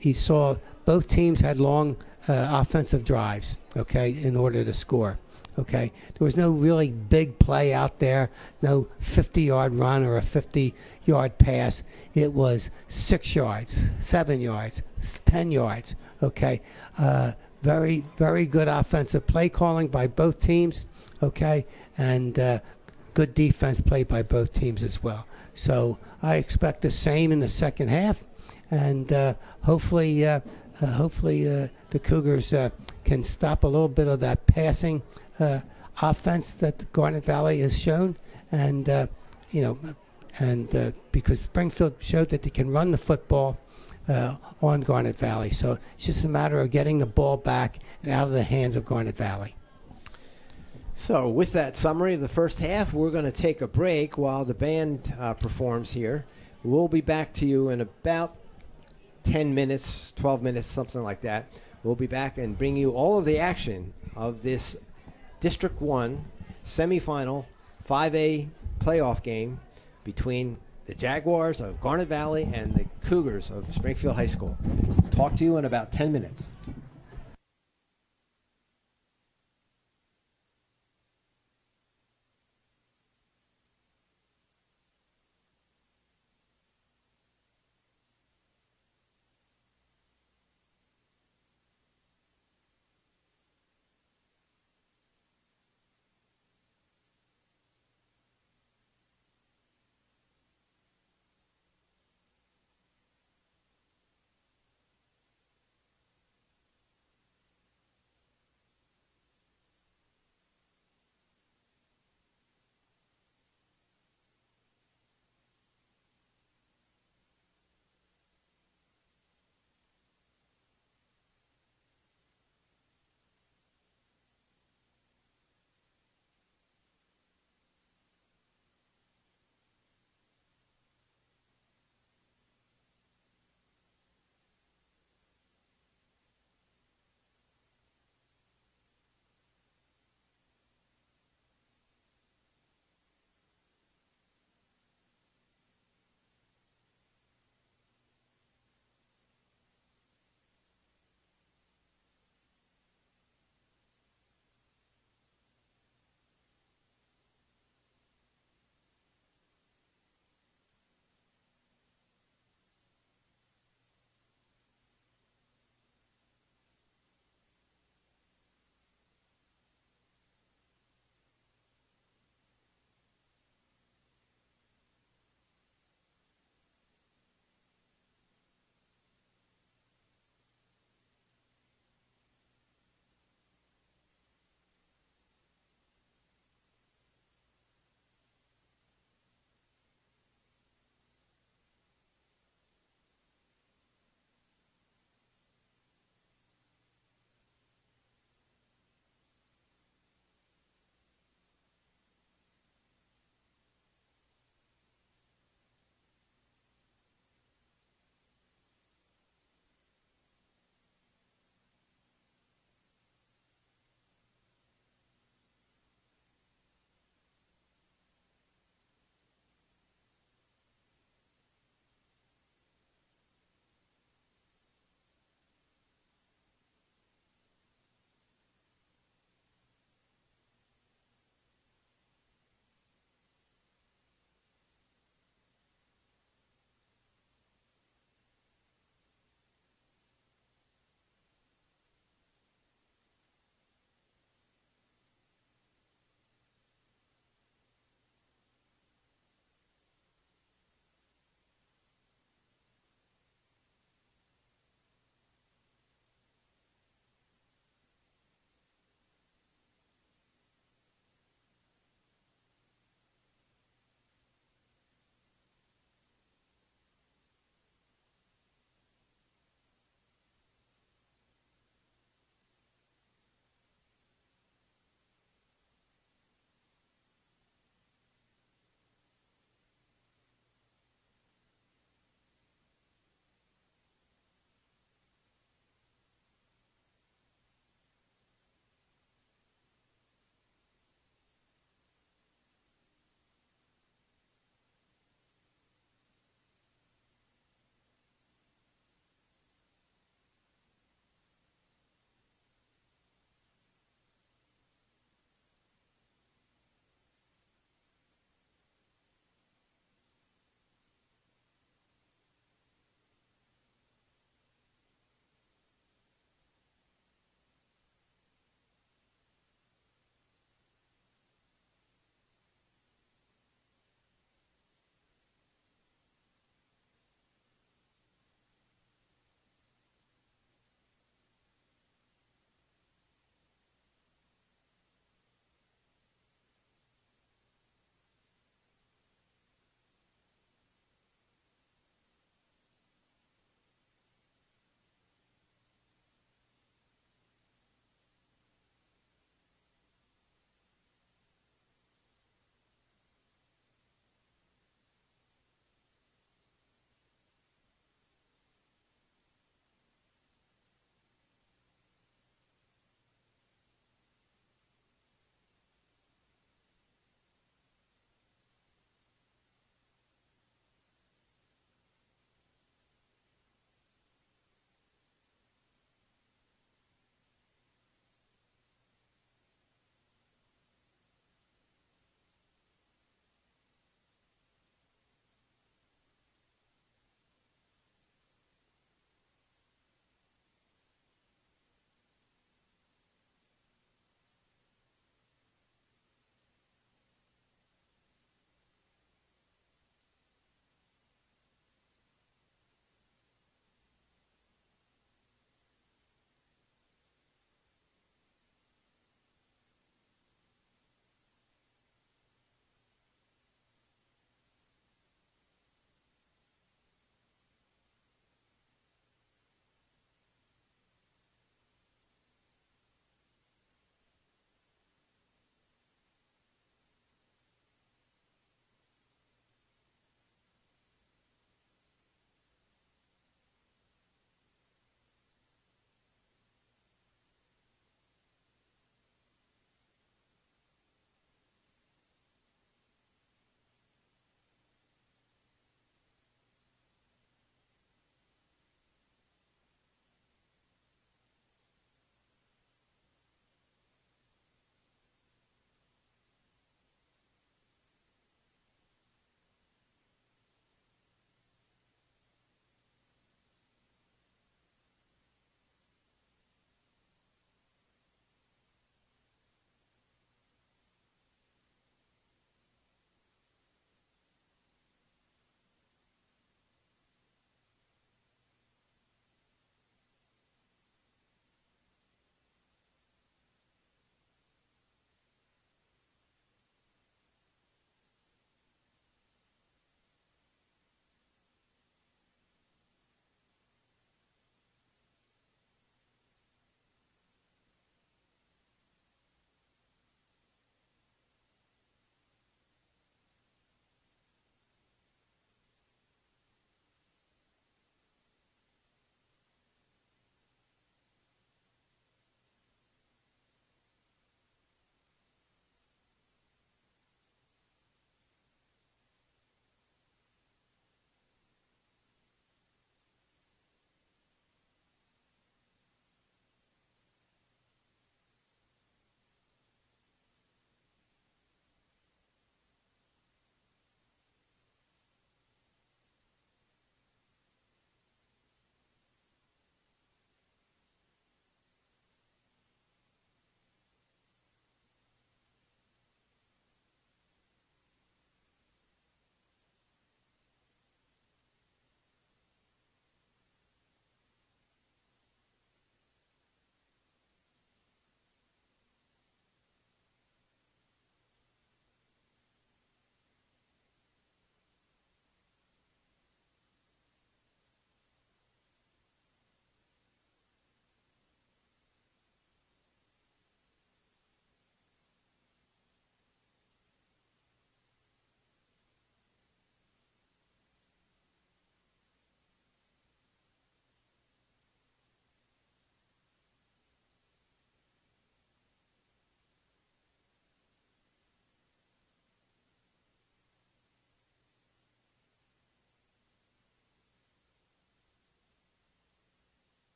you saw both teams had long offensive drives. Okay, in order to score. Okay, there was no really big play out there. No 50-yard run or a 50-yard pass. It was 6 yards, 7 yards, 10 yards. Okay. Very, very good offensive play calling by both teams, okay, and good defense played by both teams as well. So I expect the same in the second half, and hopefully the Cougars can stop a little bit of that passing offense that Garnet Valley has shown, and because Springfield showed that they can run the football on Garnet Valley. So it's just a matter of getting the ball back and out of the hands of Garnet Valley. So with that summary of the first half, we're going to take a break while the band performs here. We'll be back to you in about 10 minutes, 12 minutes, something like that. We'll be back and bring you all of the action of this District 1 semifinal 5A playoff game between the Jaguars of Garnet Valley and the Cougars of Springfield High School. Talk to you in about 10 minutes.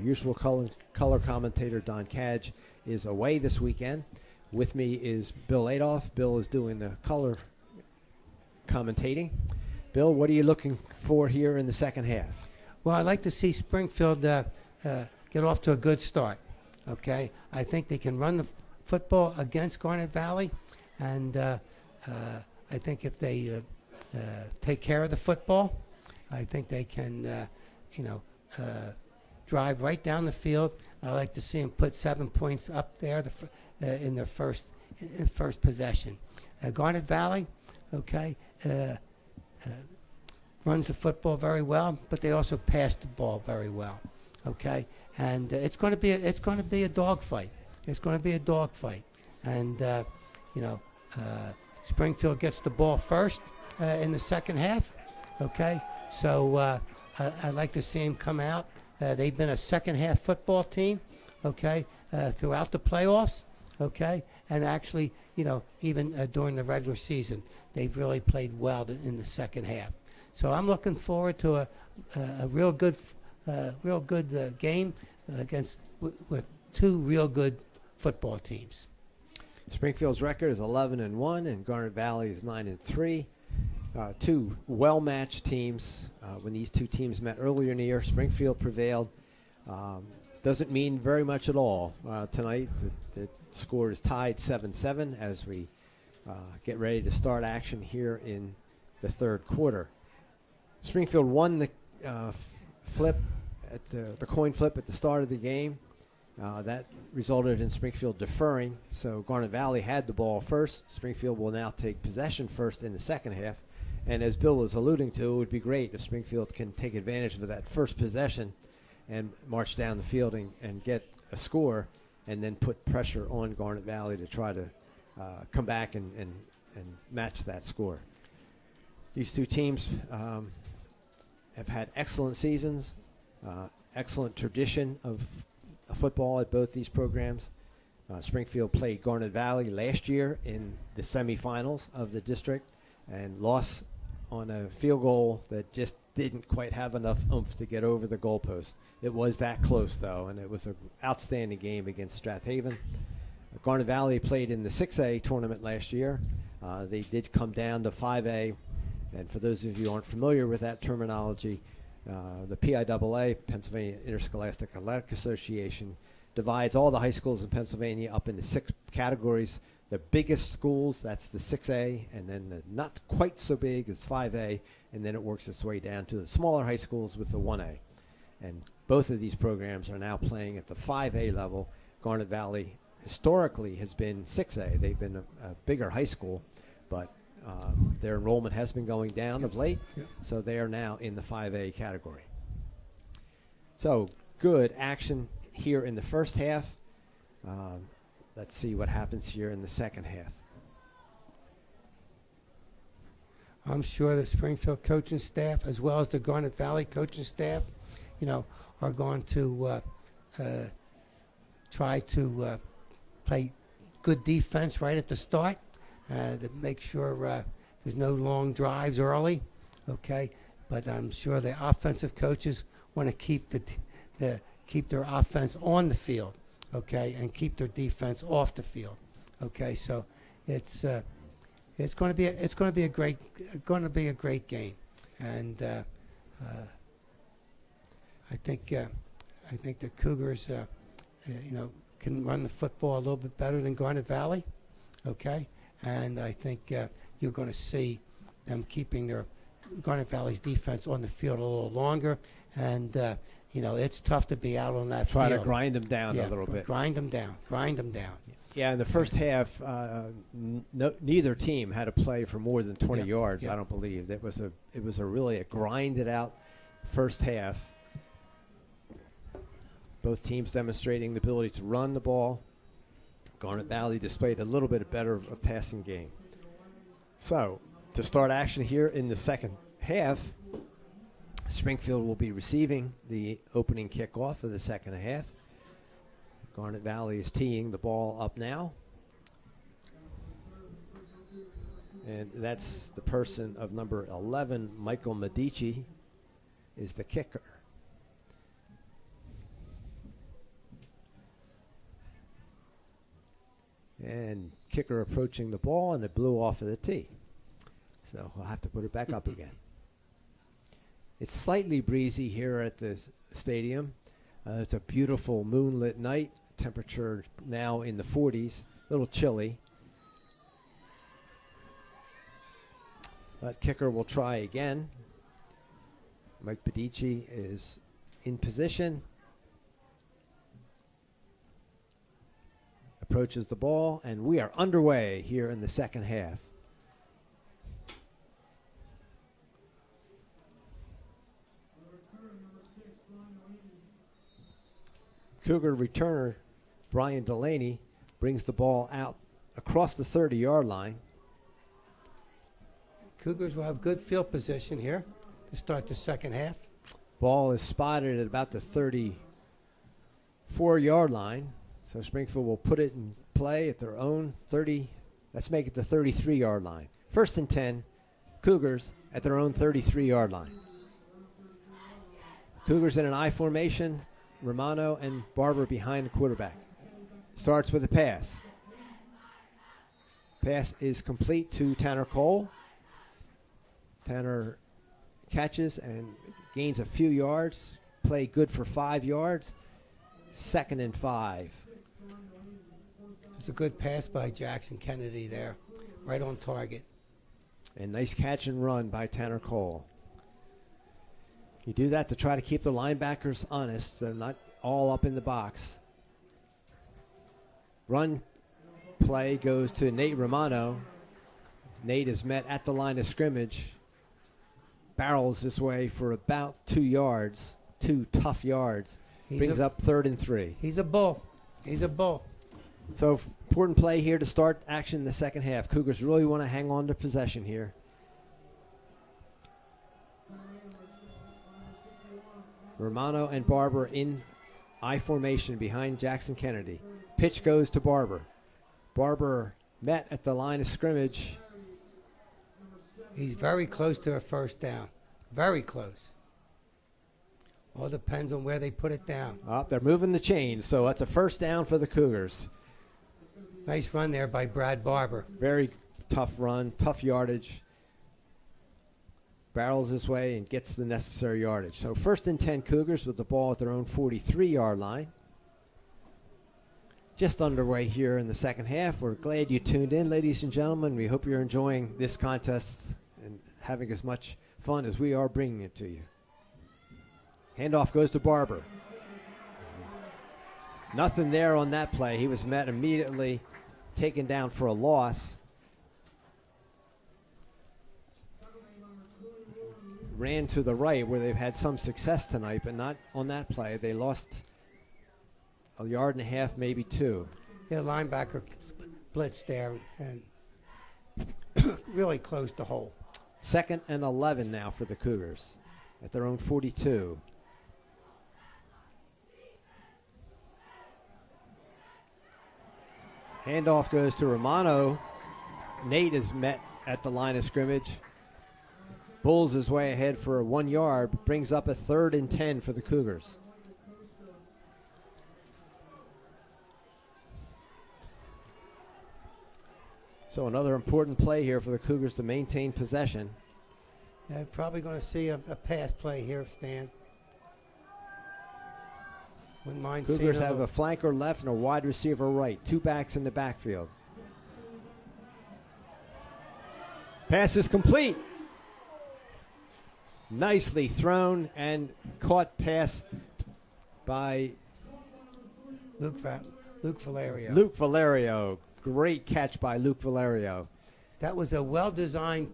usual color commentator, Don Cadge, is away this weekend. With me is Bill Adolph. Bill is doing the color commentating. Bill, what are you looking for here in the second half? Well, I'd like to see Springfield get off to a good start. Okay, I think they can run the football against Garnet Valley, and I think if they take care of the football, I think they can, drive right down the field. I like to see them put 7 points up there in their first possession. Garnet Valley, okay, runs the football very well, but they also pass the ball very well. Okay, and it's going to be a dogfight. It's going to be a dogfight, and Springfield gets the ball first in the second half. Okay, so I'd like to see them come out. They've been a second half football team, okay, throughout the playoffs, okay, and actually, even during the regular season, they've really played well in the second half. So I'm looking forward to a real good game with two real good football teams. Springfield's record is 11-1, and Garnet Valley is 9-3. Two well-matched teams. When these two teams met earlier in the year, Springfield prevailed. Doesn't mean very much at all. Tonight, the score is tied 7-7 as we get ready to start action here in the third quarter. Springfield won the coin flip at the start of the game. That resulted in Springfield deferring, so Garnet Valley had the ball first. Springfield will now take possession first in the second half. And as Bill was alluding to, it would be great if Springfield can take advantage of that first possession and march down the field and get a score, and then put pressure on Garnet Valley to try to come back and match that score. These two teams have had excellent seasons, excellent tradition of football at both these programs. Springfield played Garnet Valley last year in the semifinals of the district and lost on a field goal that just didn't quite have enough oomph to get over the goalpost. It was that close, though, and it was an outstanding game against Strathaven. Garnet Valley played in the 6A tournament last year. They did come down to 5A, and for those of you who aren't familiar with that terminology, the PIAA, Pennsylvania Interscholastic Athletic Association, divides all the high schools in Pennsylvania up into 6 categories. The biggest schools, that's the 6A, and then the not quite so big is 5A, and then it works its way down to the smaller high schools with the 1A. And both of these programs are now playing at the 5A level. Garnet Valley historically has been 6A. They've been a bigger high school, but their enrollment has been going down of late, so they are now in the 5A category. So good action here in the first half. Let's see what happens here in the second half. I'm sure the Springfield coaching staff, as well as the Garnet Valley coaching staff, are going to try to play good defense right at the start to make sure there's no long drives early. Okay, but I'm sure the offensive coaches want to keep keep their offense on the field. Okay, and keep their defense off the field. Okay, so it's going to be a great game, and I think the Cougars can run the football a little bit better than Garnet Valley. Okay, and I think you're going to see them keeping their Garnet Valley's defense on the field a little longer, and it's tough to be out on that field. Try to grind them down a little bit. Grind them down. Yeah, in the first half, neither team had to play for more than 20 yards. I don't believe it was really a grinded out first half. Both teams demonstrating the ability to run the ball. Garnet Valley displayed a little bit better of a passing game. So to start action here in the second half, Springfield will be receiving the opening kickoff of the second half. Garnet Valley is teeing the ball up now. And that's the person of number 11, Michael Medici, is the kicker. And kicker approaching the ball, and it blew off of the tee. So we'll have to put it back up again. It's slightly breezy here at the stadium. It's a beautiful moonlit night. Temperature now in the 40s, a little chilly. But kicker will try again. Mike Bedici is in position. Approaches the ball, and we are underway here in the second half. Cougar returner Brian Delaney brings the ball out across the 30-yard line. Cougars will have good field position here to start the second half. Ball is spotted at about the 34-yard line. So Springfield will put it in play at their own 30. Let's make it the 33-yard line. 1st and 10, Cougars at their own 33-yard line. Cougars in an I formation. Romano and Barber behind the quarterback. Starts with a pass. Pass is complete to Tanner Cole. Tanner catches and gains a few yards. Play good for 5 yards. 2nd and 5. It's a good pass by Jackson Kennedy there, right on target. And nice catch and run by Tanner Cole. You do that to try to keep the linebackers honest. They're not all up in the box. Run play goes to Nate Romano. Nate is met at the line of scrimmage. Barrels this way for about 2 yards. 2 tough yards. Brings up 3rd and 3. He's a bull. He's a bull. So important play here to start action in the second half. Cougars really want to hang on to possession here. Romano and Barber in I formation behind Jackson Kennedy. Pitch goes to Barber. Barber met at the line of scrimmage. He's very close to a first down. Very close. All depends on where they put it down. They're moving the chains, so that's a first down for the Cougars. Nice run there by Brad Barber. Very tough run, tough yardage. Barrels this way and gets the necessary yardage. So 1st and 10 Cougars with the ball at their own 43-yard line. Just underway here in the second half. We're glad you tuned in, ladies and gentlemen. We hope you're enjoying this contest and having as much fun as we are bringing it to you. Handoff goes to Barber. Nothing there on that play. He was met immediately, taken down for a loss. Ran to the right where they've had some success tonight, but not on that play. They lost a yard and a half, maybe 2. Yeah, linebacker blitzed there and really closed the hole. 2nd and 11 now for the Cougars at their own 42. Handoff goes to Romano. Nate is met at the line of scrimmage. Bulls his way ahead for a 1 yard. Brings up a 3rd and 10 for the Cougars. So another important play here for the Cougars to maintain possession. Yeah, probably going to see a pass play here, Stan. Wouldn't mind seeing Cougars have a flanker left and a wide receiver right. 2 backs in the backfield. Pass is complete. Nicely thrown and caught pass by Luke Valerio. Luke Valerio. Great catch by Luke Valerio. That was a well-designed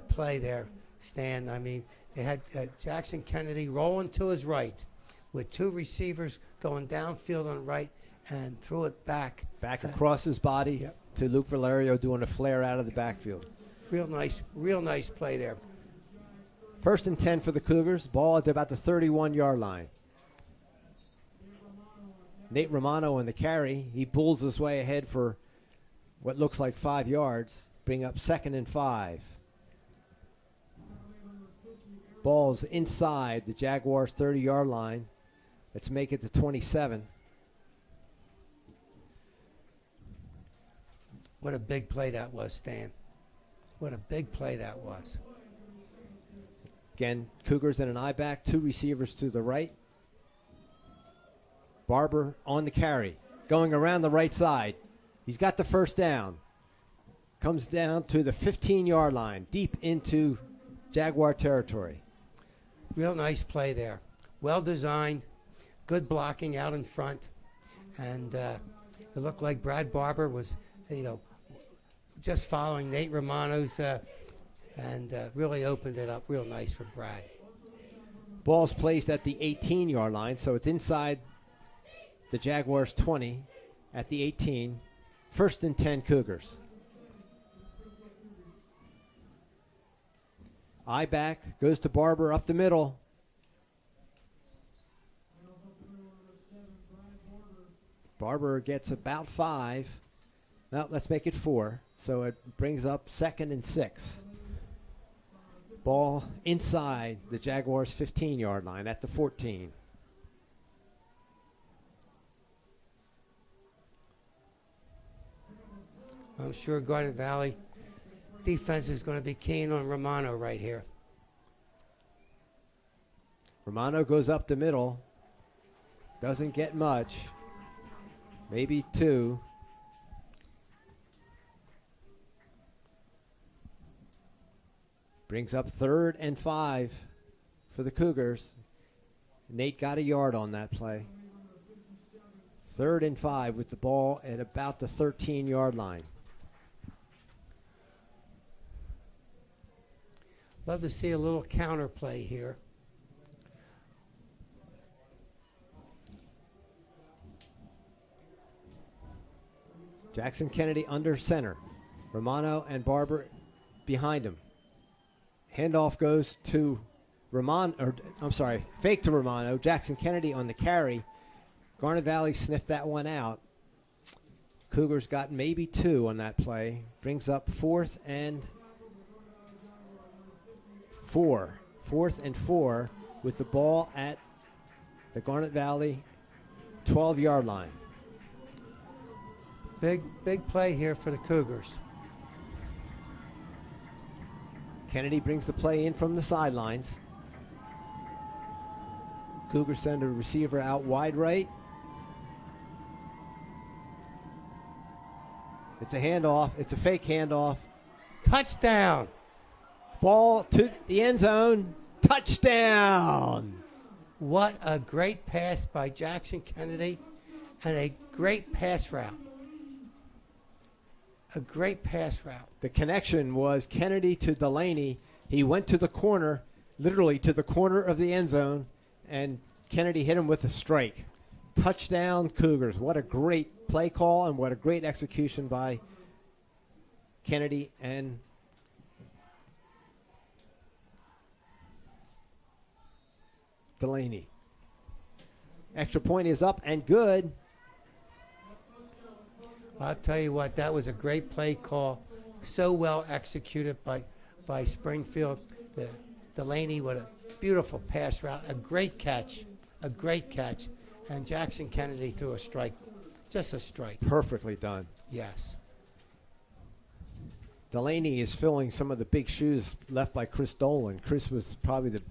play there, Stan. I mean, they had Jackson Kennedy rolling to his right with 2 receivers going downfield on right and threw it back. Back across his body to Luke Valerio doing a flare out of the backfield. Real nice play there. 1st and 10 for the Cougars. Ball at about the 31-yard line. Nate Romano on the carry. He pulls his way ahead for what looks like 5 yards. Bring up 2nd and 5. Ball's inside the Jaguars' 30-yard line. Let's make it to 27. What a big play that was, Stan. What a big play that was. Again, Cougars in an I-back, 2 receivers to the right. Barber on the carry, going around the right side. He's got the first down. Comes down to the 15-yard line, deep into Jaguar territory. Real nice play there. Well designed, good blocking out in front. And it looked like Brad Barber was, just following Nate Romano's and really opened it up real nice for Brad. Ball's placed at the 18-yard line, so it's inside the Jaguars' 20 at the 18. First and 10 Cougars. I back, goes to Barber up the middle. Barber gets about 5. Now let's make it 4. So it brings up 2nd and 6. Ball inside the Jaguars' 15-yard line at the 14. I'm sure Garnet Valley defense is going to be keen on Romano right here. Romano goes up the middle. Doesn't get much. Maybe 2. Brings up 3rd and 5 for the Cougars. Nate got a yard on that play. 3rd and 5 with the ball at about the 13-yard line. Love to see a little counter play here. Jackson Kennedy under center. Romano and Barber behind him. Handoff goes to fake to Romano. Jackson Kennedy on the carry. Garnet Valley sniffed that one out. Cougars got maybe 2 on that play. Brings up 4th and 4. 4th and 4 with the ball at the Garnet Valley 12-yard line. Big play here for the Cougars. Kennedy brings the play in from the sidelines. Cougars send a receiver out wide right. It's a handoff. It's a fake handoff. Touchdown. Ball to the end zone. Touchdown. What a great pass by Jackson Kennedy and a great pass route. A great pass route. The connection was Kennedy to Delaney. He went to the corner, literally to the corner of the end zone, and Kennedy hit him with a strike. Touchdown, Cougars. What a great play call and what a great execution by Kennedy and Delaney. Extra point is up and good. I'll tell you what, that was a great play call. So well executed by Springfield. Delaney with a beautiful pass route. A great catch. And Jackson Kennedy threw a strike. Just a strike. Perfectly done. Yes. Delaney is filling some of the big shoes left by Chris Dolan. Chris was probably the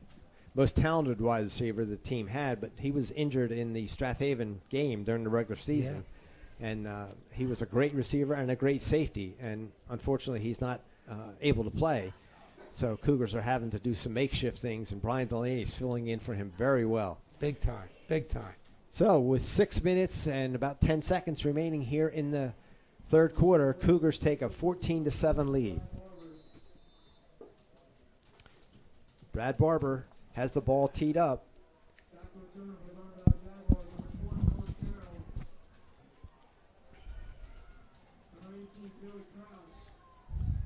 most talented wide receiver the team had, but he was injured in the Strathaven game during the regular season. Yeah. And he was a great receiver and a great safety. And unfortunately, he's not able to play. So Cougars are having to do some makeshift things, and Brian Delaney is filling in for him very well. Big time. So with 6 minutes and about 10 seconds remaining here in the third quarter, Cougars take a 14-7 lead. Brad Barber has the ball teed up.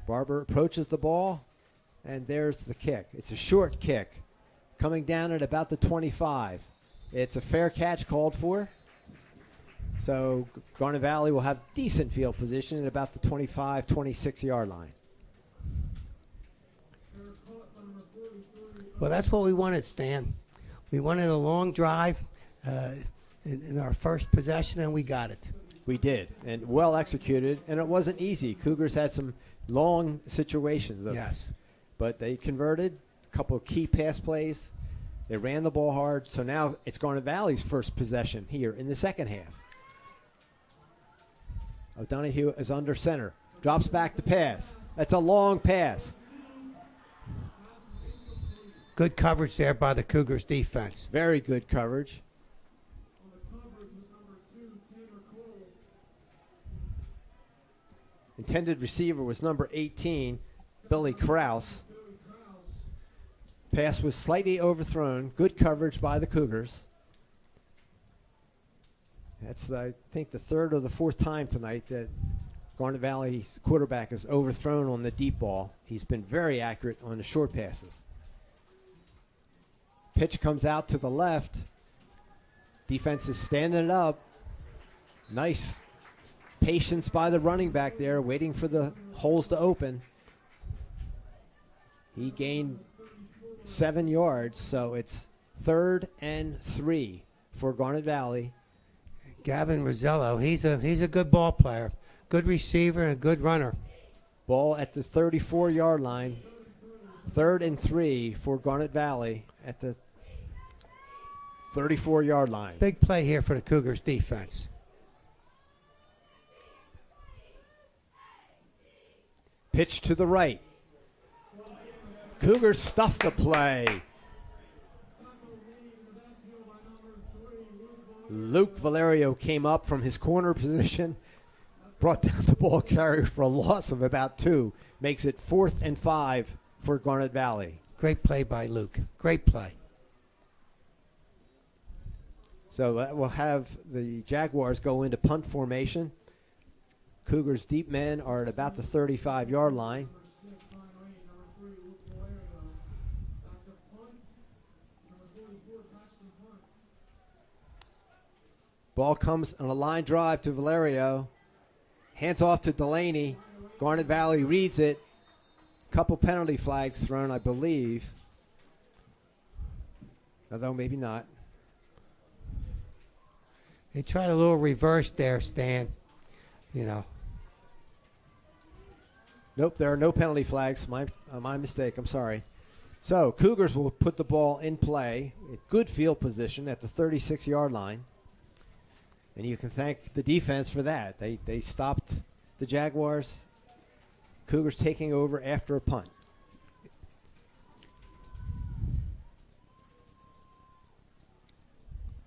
Barber approaches the ball, and there's the kick. It's a short kick coming down at about the 25. It's a fair catch called for. So Garnet Valley will have decent field position at about the 25, 26-yard line. Well, that's what we wanted, Stan. We wanted a long drive in our first possession, and we got it. We did, and well executed, and it wasn't easy. Cougars had some long situations. Yes. But they converted, a couple of key pass plays. They ran the ball hard, so now it's Garnet Valley's first possession here in the second half. O'Donoghue is under center, drops back to pass. That's a long pass. Good coverage there by the Cougars defense. Very good coverage. Intended receiver was number 18, Billy Krause. Pass was slightly overthrown. Good coverage by the Cougars. That's, I think, the third or the fourth time tonight that Garnet Valley's quarterback is overthrown on the deep ball. He's been very accurate on the short passes. Pitch comes out to the left. Defense is standing it up. Nice patience by the running back there, waiting for the holes to open. He gained 7 yards, so it's 3rd and 3 for Garnet Valley. Gavin Rosello, he's a good ball player, good receiver, and a good runner. Ball at the 34-yard line. 3rd and 3 for Garnet Valley at the 34-yard line. Big play here for the Cougars defense. Pitch to the right. Cougars stuff the play. Luke Valerio came up from his corner position, brought down the ball carrier for a loss of about 2. Makes it 4th and 5 for Garnet Valley. Great play by Luke. Great play. So that will have the Jaguars go into punt formation. Cougars' deep men are at about the 35-yard line. Ball comes on a line drive to Valerio. Hands off to Delaney. Garnet Valley reads it. Couple penalty flags thrown, I believe. Although maybe not. They tried a little reverse there, Stan. You know. Nope, there are no penalty flags. My mistake. I'm sorry. So Cougars will put the ball in play. Good field position at the 36-yard line. And you can thank the defense for that. They stopped the Jaguars. Cougars taking over after a punt.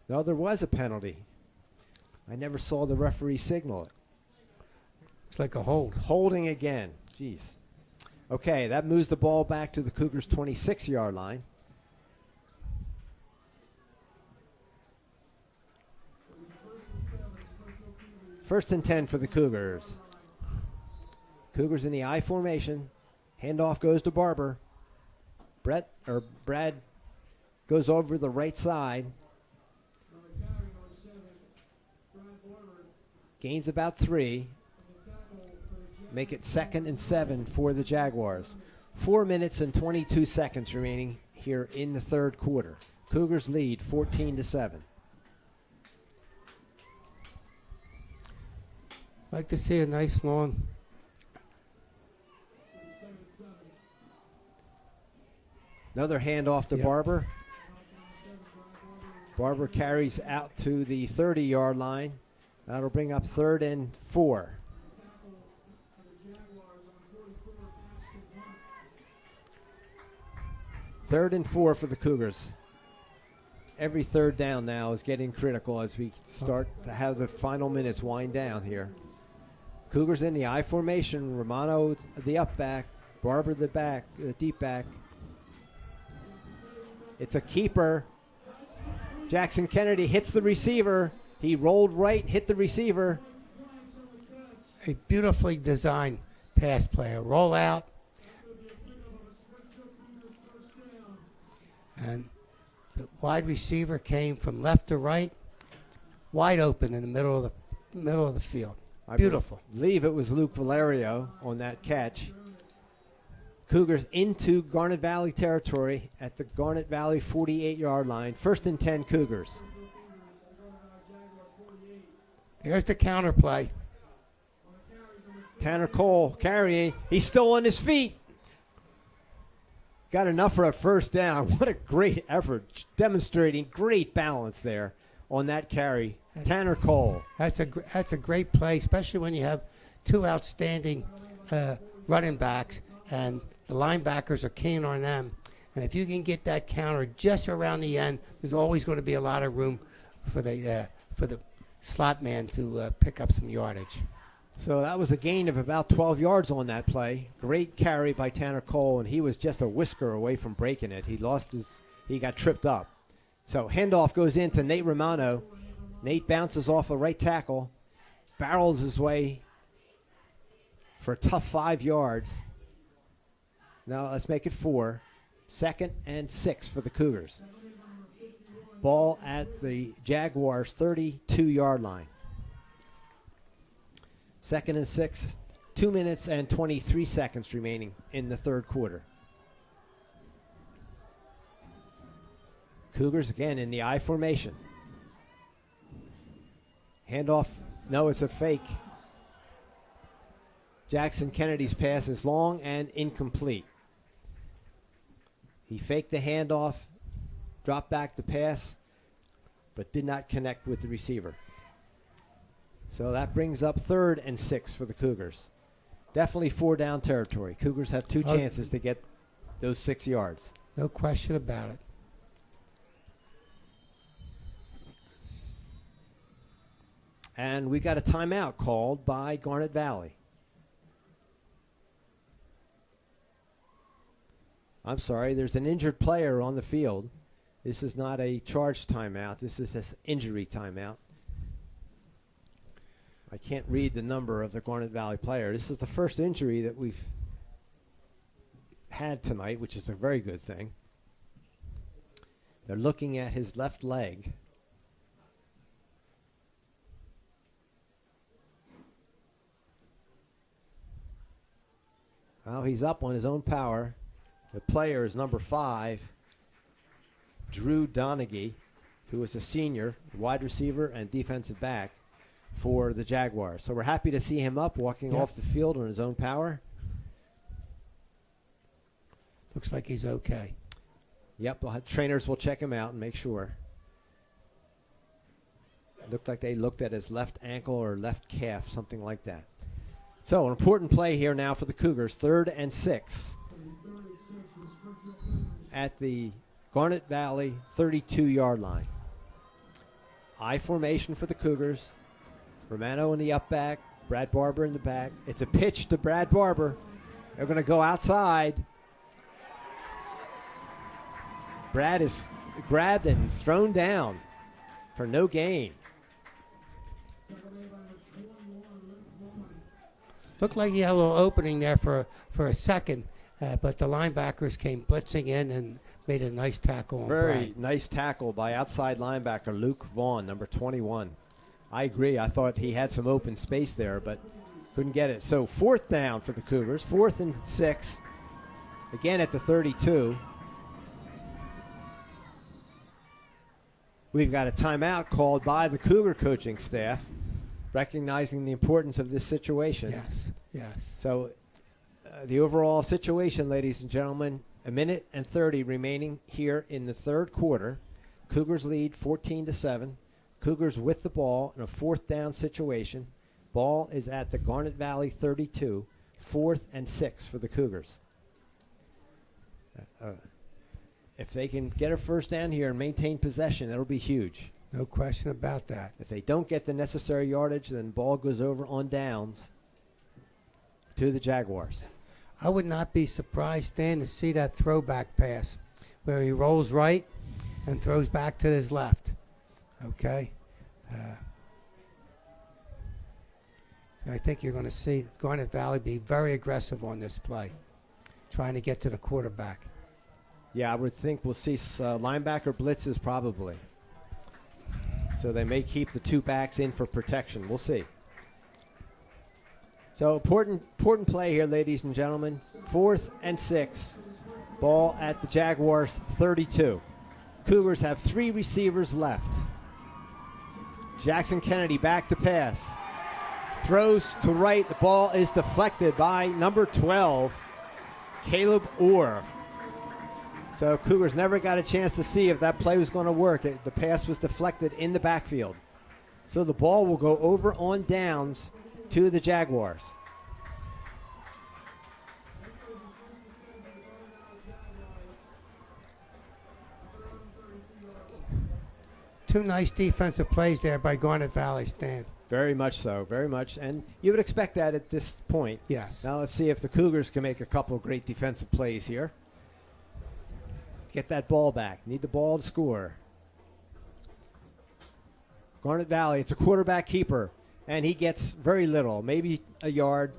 No, there was a penalty. I never saw the referee signal it. It's like a hold. Holding again. Jeez. Okay, that moves the ball back to the Cougars' 26-yard line. First and 10 for the Cougars. Cougars in the I formation. Handoff goes to Barber. Brad goes over the right side. Gains about 3. Make it 2nd and 7 for the Jaguars. 4 minutes and 22 seconds remaining here in the third quarter. Cougars lead 14-7. Like to see a nice long. Another handoff to Barber. Barber carries out to the 30-yard line. That'll bring up 3rd and 4. Third and 4 for the Cougars. Every third down now is getting critical as we start to have the final minutes wind down here. Cougars in the I formation. Romano the up back. Barber the deep back. It's a keeper. Jackson Kennedy hits the receiver. He rolled right, hit the receiver. A beautifully designed pass play. A rollout. And the wide receiver came from left to right, wide open in the middle of the field. Beautiful. I believe it was Luke Valerio on that catch. Cougars into Garnet Valley territory at the Garnet Valley 48-yard line. First and 10 Cougars. Here's the counter play. Tanner Cole carrying. He's still on his feet. Got enough for a first down. What a great effort, demonstrating great balance there on that carry. Tanner Cole. That's a great play, especially when you have two outstanding running backs, and the linebackers are keen on them. And if you can get that counter just around the end, there's always going to be a lot of room for the slot man to pick up some yardage. So that was a gain of about 12 yards on that play. Great carry by Tanner Cole, and he was just a whisker away from breaking it. He got tripped up. So handoff goes into Nate Romano. Nate bounces off a right tackle, barrels his way for a tough 5 yards. Now let's make it 4. 2nd and 6 for the Cougars. Ball at the Jaguars' 32-yard line. 2nd and 6, 2 minutes and 23 seconds remaining in the third quarter. Cougars again in the I formation. Handoff, no, it's a fake. Jackson Kennedy's pass is long and incomplete. He faked the handoff, dropped back the pass, but did not connect with the receiver. So that brings up 3rd and 6 for the Cougars. Definitely 4-down territory. Cougars have 2 chances to get those 6 yards. No question about it. And we got a timeout called by Garnet Valley. I'm sorry, there's an injured player on the field. This is not a charged timeout. This is an injury timeout. I can't read the number of the Garnet Valley player. This is the first injury that we've had tonight, which is a very good thing. They're looking at his left leg. Well, he's up on his own power. The player is number 5, Drew Donaghy, who is a senior, wide receiver and defensive back for the Jaguars. So we're happy to see him up, walking off the field on his own power. Looks like he's okay. Yep, trainers will check him out and make sure. Looked like they looked at his left ankle or left calf, something like that. So an important play here now for the Cougars, 3rd and 6 at the Garnet Valley 32-yard line. I formation for the Cougars. Romano in the up back, Brad Barber in the back. It's a pitch to Brad Barber. They're going to go outside. Brad is grabbed and thrown down for no gain. Looked like he had a little opening there for a second, but the linebackers came blitzing in and made a nice tackle on Very Brad. nice tackle by outside linebacker Luke Vaughn, number 21. I agree. I thought he had some open space there, but couldn't get it. So 4th down for the Cougars, 4th and 6, again at the 32. We've got a timeout called by the Cougar coaching staff, recognizing the importance of this situation. Yes. So the overall situation, ladies and gentlemen, 1 minute and 30 remaining here in the third quarter. Cougars lead 14-7. Cougars with the ball in a 4th down situation. Ball is at the Garnet Valley 32, 4th and 6 for the Cougars. If they can get a first down here and maintain possession, that'll be huge. No question about that. If they don't get the necessary yardage, then ball goes over on downs to the Jaguars. I would not be surprised, Stan, to see that throwback pass where he rolls right and throws back to his left. Okay? I think you're going to see Garnet Valley be very aggressive on this play, trying to get to the quarterback. Yeah, I would think we'll see linebacker blitzes probably. So they may keep the 2 backs in for protection. We'll see. So important play here, ladies and gentlemen. 4th and 6. Ball at the Jaguars 32. Cougars have 3 receivers left. Jackson Kennedy back to pass. Throws to right. The ball is deflected by number 12, Caleb Orr. So Cougars never got a chance to see if that play was going to work. The pass was deflected in the backfield. So the ball will go over on downs to the Jaguars. Two nice defensive plays there by Garnet Valley, Stan. Very much so, very much. And you would expect that at this point. Yes. Now let's see if the Cougars can make a couple of great defensive plays here. Get that ball back. Need the ball to score. Garnet Valley, it's a quarterback keeper, and he gets very little, maybe a yard.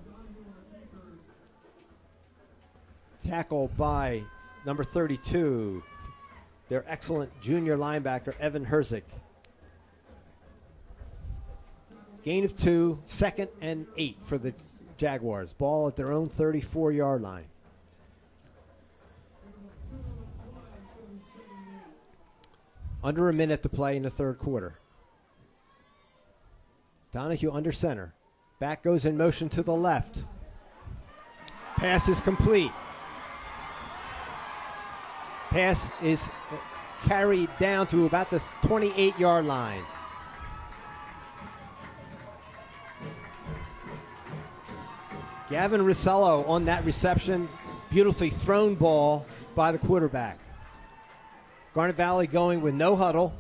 Tackled by number 32, their excellent junior linebacker, Evan Herzig. Gain of 2, 2nd and 8 for the Jaguars. Ball at their own 34-yard line. Under a minute to play in the third quarter. Donahue under center. Back goes in motion to the left. Pass is complete. Pass is carried down to about the 28-yard line. Gavin Rosello on that reception. Beautifully thrown ball by the quarterback. Garnet Valley going with no huddle.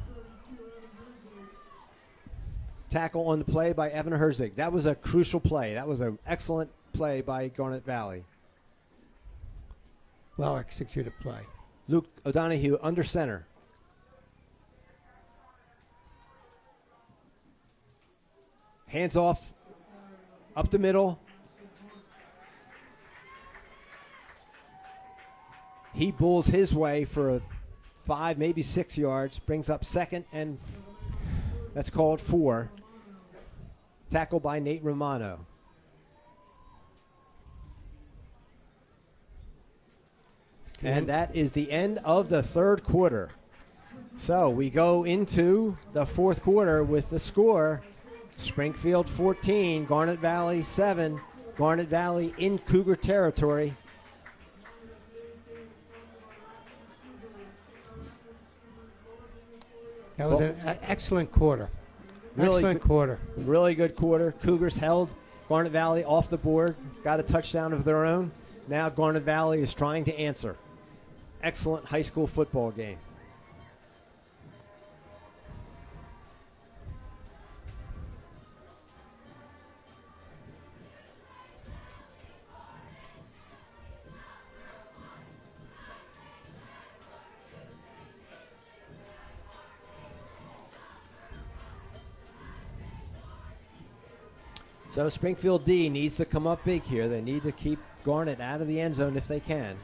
Tackle on the play by Evan Herzig. That was a crucial play. That was an excellent play by Garnet Valley. Well executed play. Luke O'Donoghue under center. Hands off up the middle. He bulls his way for a 5, maybe 6 yards. Brings up 2nd and that's called 4. Tackle by Nate Romano. And that is the end of the third quarter. So we go into the fourth quarter with the score. Springfield 14, Garnet Valley 7. Garnet Valley in Cougar territory. That was an excellent quarter. Really Excellent quarter. Really good quarter. Cougars held Garnet Valley off the board. Got a touchdown of their own. Now Garnet Valley is trying to answer. Excellent high school football game. So Springfield D needs to come up big here. They need to keep Garnet out of the end zone if they can.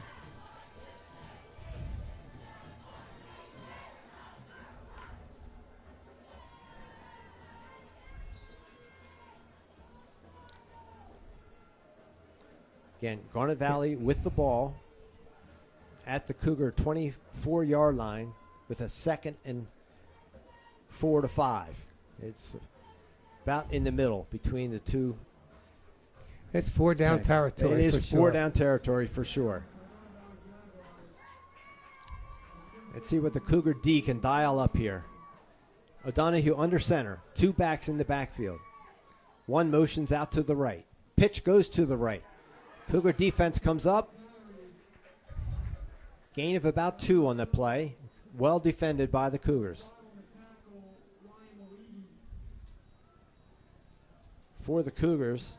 Again, Garnet Valley with the ball at the Cougar 24-yard line with a 2nd and 4 to 5. It's about in the middle between the two. It's 4 down territory. It is for 4 sure. down territory for sure. Let's see what the Cougar D can dial up here. O'Donoghue under center. 2 backs in the backfield. 1 motions out to the right. Pitch goes to the right. Cougar defense comes up. Gain of about 2 on the play. Well defended by the Cougars. For the Cougars,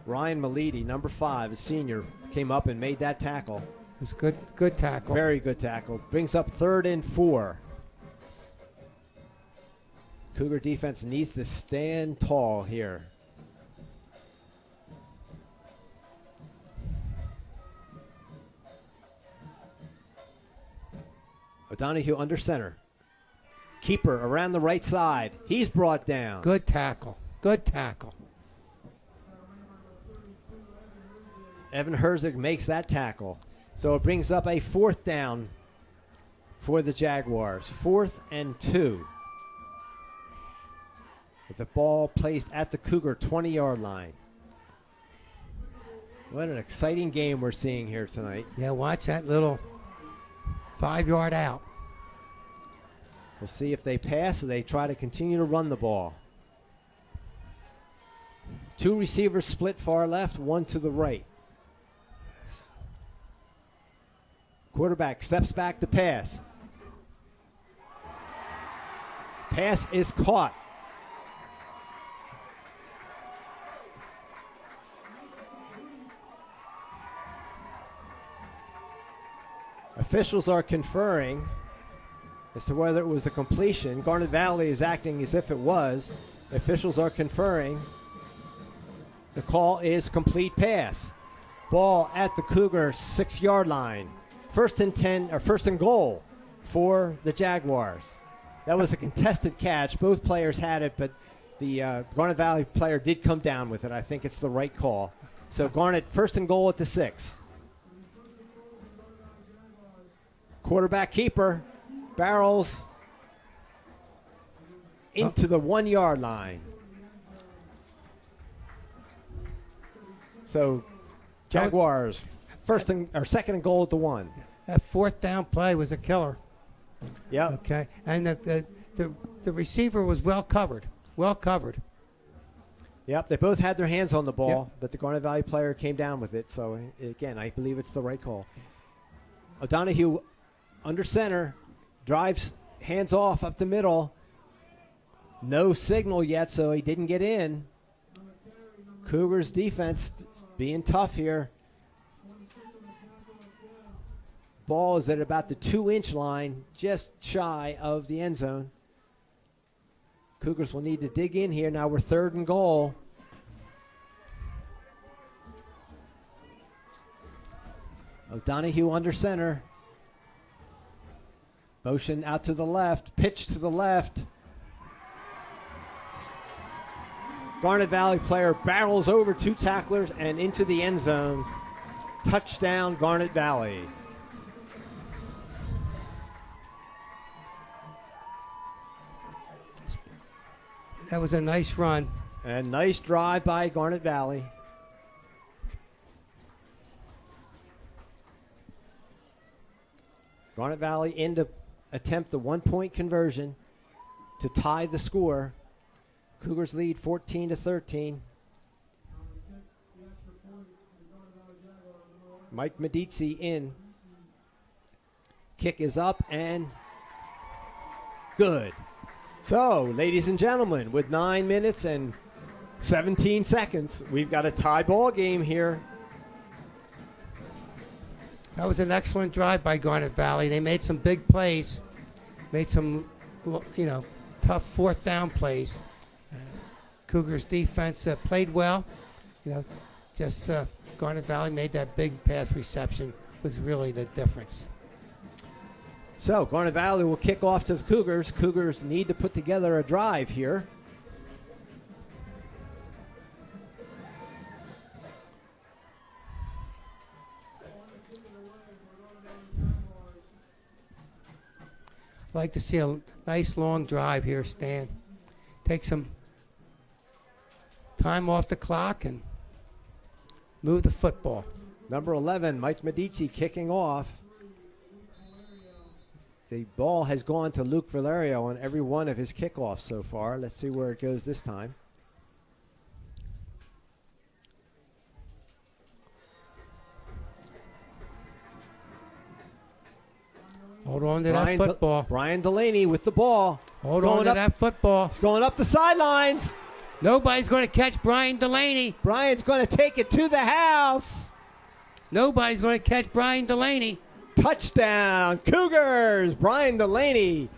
Ryan Malidi, number 5, a senior, came up and made that tackle. It was good tackle. Very good tackle. Brings up 3rd and 4. Cougar defense needs to stand tall here. O'Donoghue under center. Keeper around the right side. He's brought down. Good tackle. Good tackle. Evan Herzig makes that tackle. So it brings up a 4th down for the Jaguars. 4th and 2. with the ball placed at the Cougar 20-yard line. What an exciting game we're seeing here tonight. Yeah, watch that little 5-yard out. We'll see if they pass or they try to continue to run the ball. 2 receivers split far left, 1 to the right. Quarterback steps back to pass. Pass is caught. Officials are conferring as to whether it was a completion. Garnet Valley is acting as if it was. Officials are conferring. The call is complete pass. Ball at the Cougar 6-yard line. First and goal for the Jaguars. That was a contested catch. Both players had it, but the Garnet Valley player did come down with it. I think it's the right call. So Garnet, first and goal at the 6. Quarterback keeper barrels into the 1-yard line. So Jaguars second and goal at the 1. That 4th down play was a killer. Yeah. Okay. And the receiver was well covered. Well covered. Yep. They both had their hands on the ball, but the Garnet Valley player came down with it. So again, I believe it's the right call. O'Donohue under center, drives, hands off up the middle. No signal yet, so he didn't get in. Cougars defense being tough here. Ball is at about the 2-inch line, just shy of the end zone. Cougars will need to dig in here. Now we're 3rd and goal. O'Donohue under center. Motion out to the left, pitch to the left. Garnet Valley player barrels over 2 tacklers and into the end zone. Touchdown, Garnet Valley. That was a nice run. And nice drive by Garnet Valley. Garnet Valley in to attempt the 1-point conversion to tie the score. Cougars lead 14-13. Mike Medici in. Kick is up and good. So, ladies and gentlemen, with 9 minutes and 17 seconds, we've got a tie ball game here. That was an excellent drive by Garnet Valley. They made some big plays, made some, tough 4th down plays. Cougars defense played well. Garnet Valley made that big pass reception was really the difference. So Garnet Valley will kick off to the Cougars. Cougars need to put together a drive here. I'd like to see a nice long drive here, Stan. Take some time off the clock and move the football. Number 11, Mike Medici kicking off. The ball has gone to Luke Valerio on every one of his kickoffs so far. Let's see where it goes this time. Hold on to that football. Brian Delaney with the ball. Hold on to that football. He's going up the sidelines. Nobody's going to catch Brian Delaney. Brian's going to take it to the house. Nobody's going to catch Brian Delaney. Touchdown, Cougars. Brian Delaney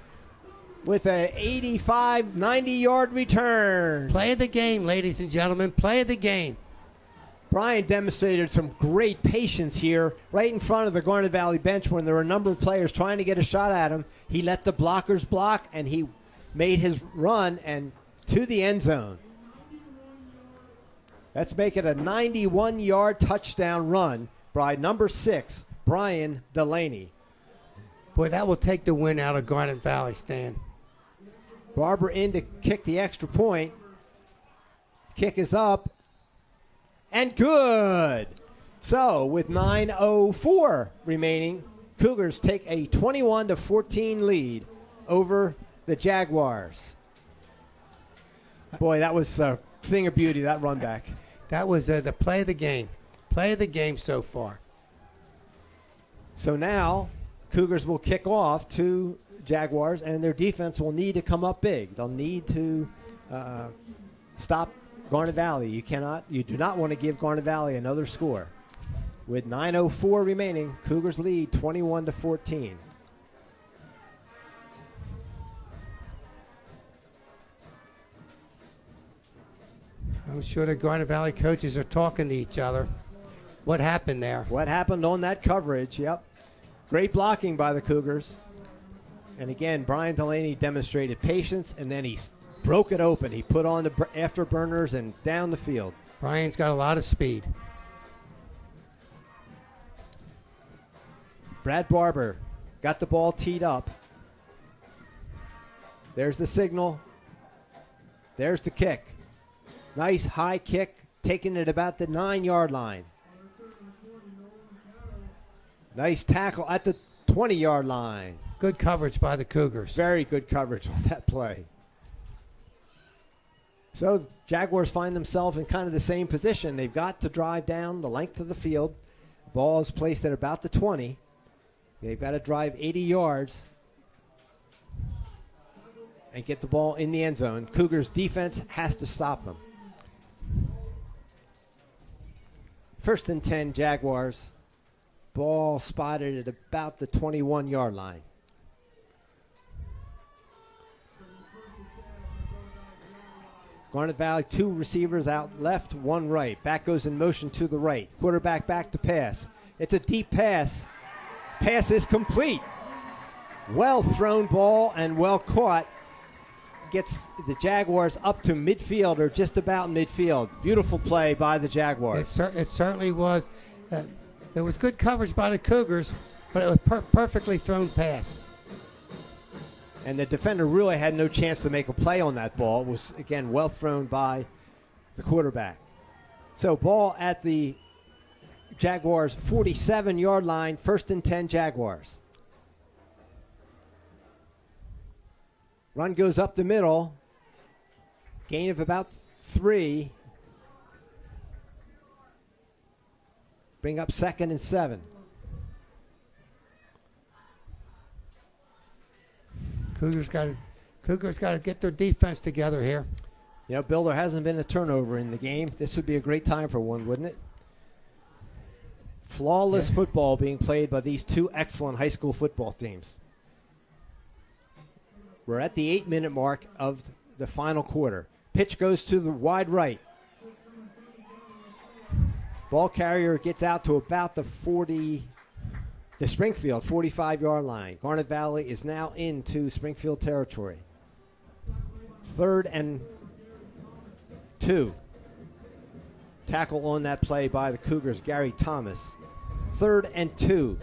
with an 85, 90-yard return. Play of the game, ladies and gentlemen. Play of the game. Brian demonstrated some great patience here right in front of the Garnet Valley bench when there were a number of players trying to get a shot at him. He let the blockers block, and he made his run and to the end zone. Let's make it a 91-yard touchdown run by number 6, Brian Delaney. Boy, that will take the win out of Garnet Valley, Stan. Barber in to kick the extra point. Kick is up. And good. So with 9:04 remaining, Cougars take a 21-14 lead over the Jaguars. Boy, that was a thing of beauty, that run back. That was the play of the game. Play of the game so far. So now Cougars will kick off to Jaguars, and their defense will need to come up big. They'll need to stop Garnet Valley. You do not want to give Garnet Valley another score. With 9:04 remaining, Cougars lead 21-14. I'm sure the Garnet Valley coaches are talking to each other. What happened there? What happened on that coverage? Yep. Great blocking by the Cougars. And again, Brian Delaney demonstrated patience, and then he broke it open. He put on the afterburners and down the field. Brian's got a lot of speed. Brad Barber got the ball teed up. There's the signal. There's the kick. Nice high kick, taking it about the 9-yard line. Nice tackle at the 20-yard line. Good coverage by the Cougars. Very good coverage on that play. So the Jaguars find themselves in kind of the same position. They've got to drive down the length of the field. Ball is placed at about the 20. They've got to drive 80 yards and get the ball in the end zone. Cougars defense has to stop them. First and 10, Jaguars. Ball spotted at about the 21-yard line. Garnet Valley, 2 receivers out left, 1 right. Back goes in motion to the right. Quarterback back to pass. It's a deep pass. Pass is complete. Well thrown ball and well caught. Gets the Jaguars up to midfield or just about midfield. Beautiful play by the Jaguars. It certainly was. There was good coverage by the Cougars, but it was perfectly thrown pass. And the defender really had no chance to make a play on that ball. It was, again, well thrown by the quarterback. So ball at the Jaguars' 47-yard line, first and 10 Jaguars. Run goes up the middle. Gain of about 3. Bring up second and 7. Cougars got to get their defense together here. You know, Bill, there hasn't been a turnover in the game. This would be a great time for one, wouldn't it? Flawless football being played by these 2 excellent high school football teams. We're at the 8-minute mark of the final quarter. Pitch goes to the wide right. Ball carrier gets out to about the Springfield 45-yard line. Garnet Valley is now into Springfield territory. 3rd and 2. Tackle on that play by the Cougars, Gary Thomas. 3rd and 2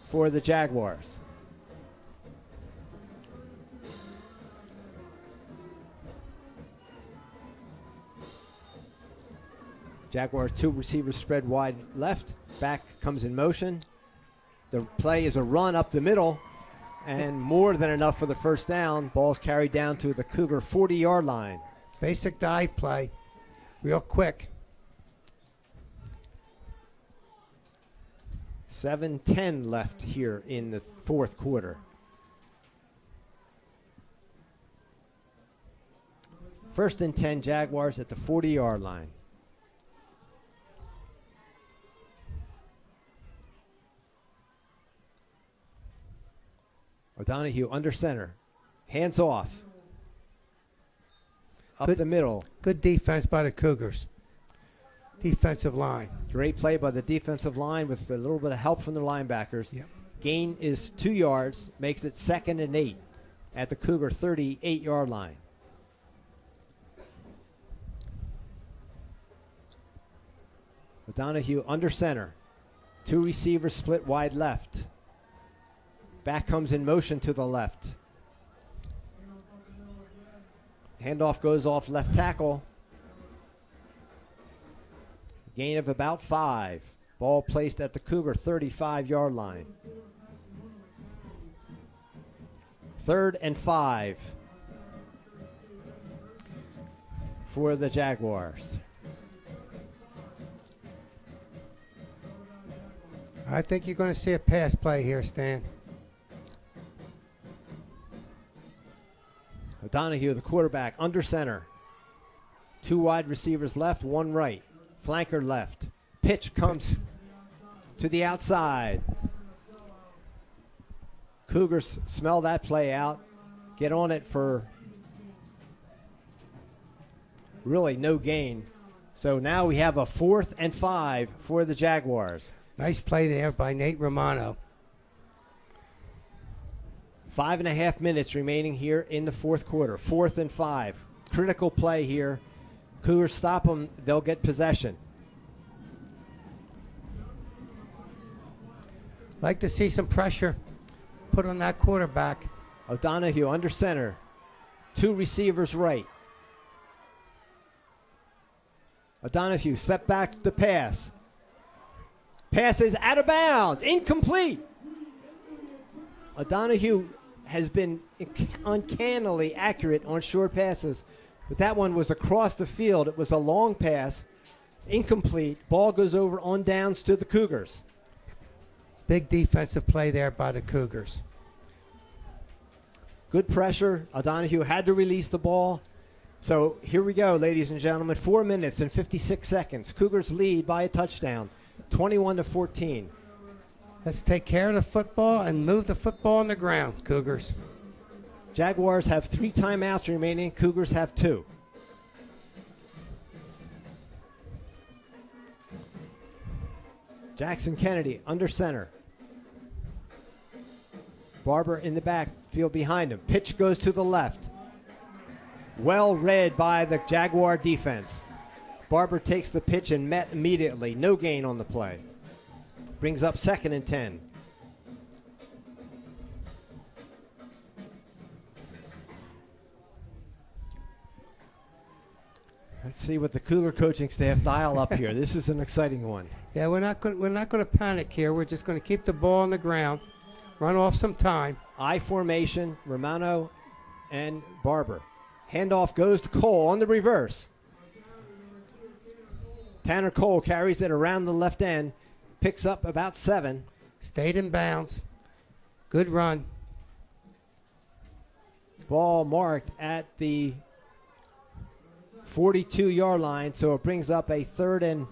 for the Jaguars. Jaguars, 2 receivers spread wide left. Back comes in motion. The play is a run up the middle, and more than enough for the first down. Ball's carried down to the Cougar 40-yard line. Basic dive play, real quick. 7:10 left here in the 4th quarter. First and 10 Jaguars at the 40-yard line. O'Donohue under center. Hands off. Up the middle. Good defense by the Cougars. Defensive line. Great play by the defensive line with a little bit of help from the linebackers. Yep. Gain is 2 yards. Makes it 2nd and 8 at the Cougar 38-yard line. O'Donohue under center. 2 receivers split wide left. Back comes in motion to the left. Handoff goes off left tackle. Gain of about 5. Ball placed at the Cougar 35-yard line. 3rd and 5 for the Jaguars. I think you're going to see a pass play here, Stan. O'Donoghue, the quarterback, under center. 2 wide receivers left, 1 right. Flanker left. Pitch comes to the outside. Cougars smell that play out. Get on it for really no gain. So now we have a 4th and 5 for the Jaguars. Nice play there by Nate Romano. 5.5 minutes remaining here in the 4th quarter. 4th and 5. Critical play here. Cougars stop them. They'll get possession. Like to see some pressure put on that quarterback. O'Donoghue under center. 2 receivers right. O'Donoghue step back to pass. Pass is out of bounds. Incomplete. O'Donoghue has been uncannily accurate on short passes, but that one was across the field. It was a long pass. Incomplete. Ball goes over on downs to the Cougars. Big defensive play there by the Cougars. Good pressure. O'Donoghue had to release the ball. So here we go, ladies and gentlemen. 4 minutes and 56 seconds. Cougars lead by a touchdown, 21-14. Let's take care of the football and move the football on the ground, Cougars. Jaguars have 3 timeouts remaining. Cougars have 2. Jackson Kennedy under center. Barber in the backfield behind him. Pitch goes to the left. Well read by the Jaguar defense. Barber takes the pitch and met immediately. No gain on the play. Brings up 2nd and 10. Let's see what the Cougar coaching staff dial up here. This is an exciting one. Yeah, we're not going to panic here. We're just going to keep the ball on the ground, run off some time. I formation, Romano and Barber. Handoff goes to Cole on the reverse. Tanner Cole carries it around the left end, picks up about 7. Stayed in bounds. Good run. Ball marked at the 42-yard line, so it brings up a 3rd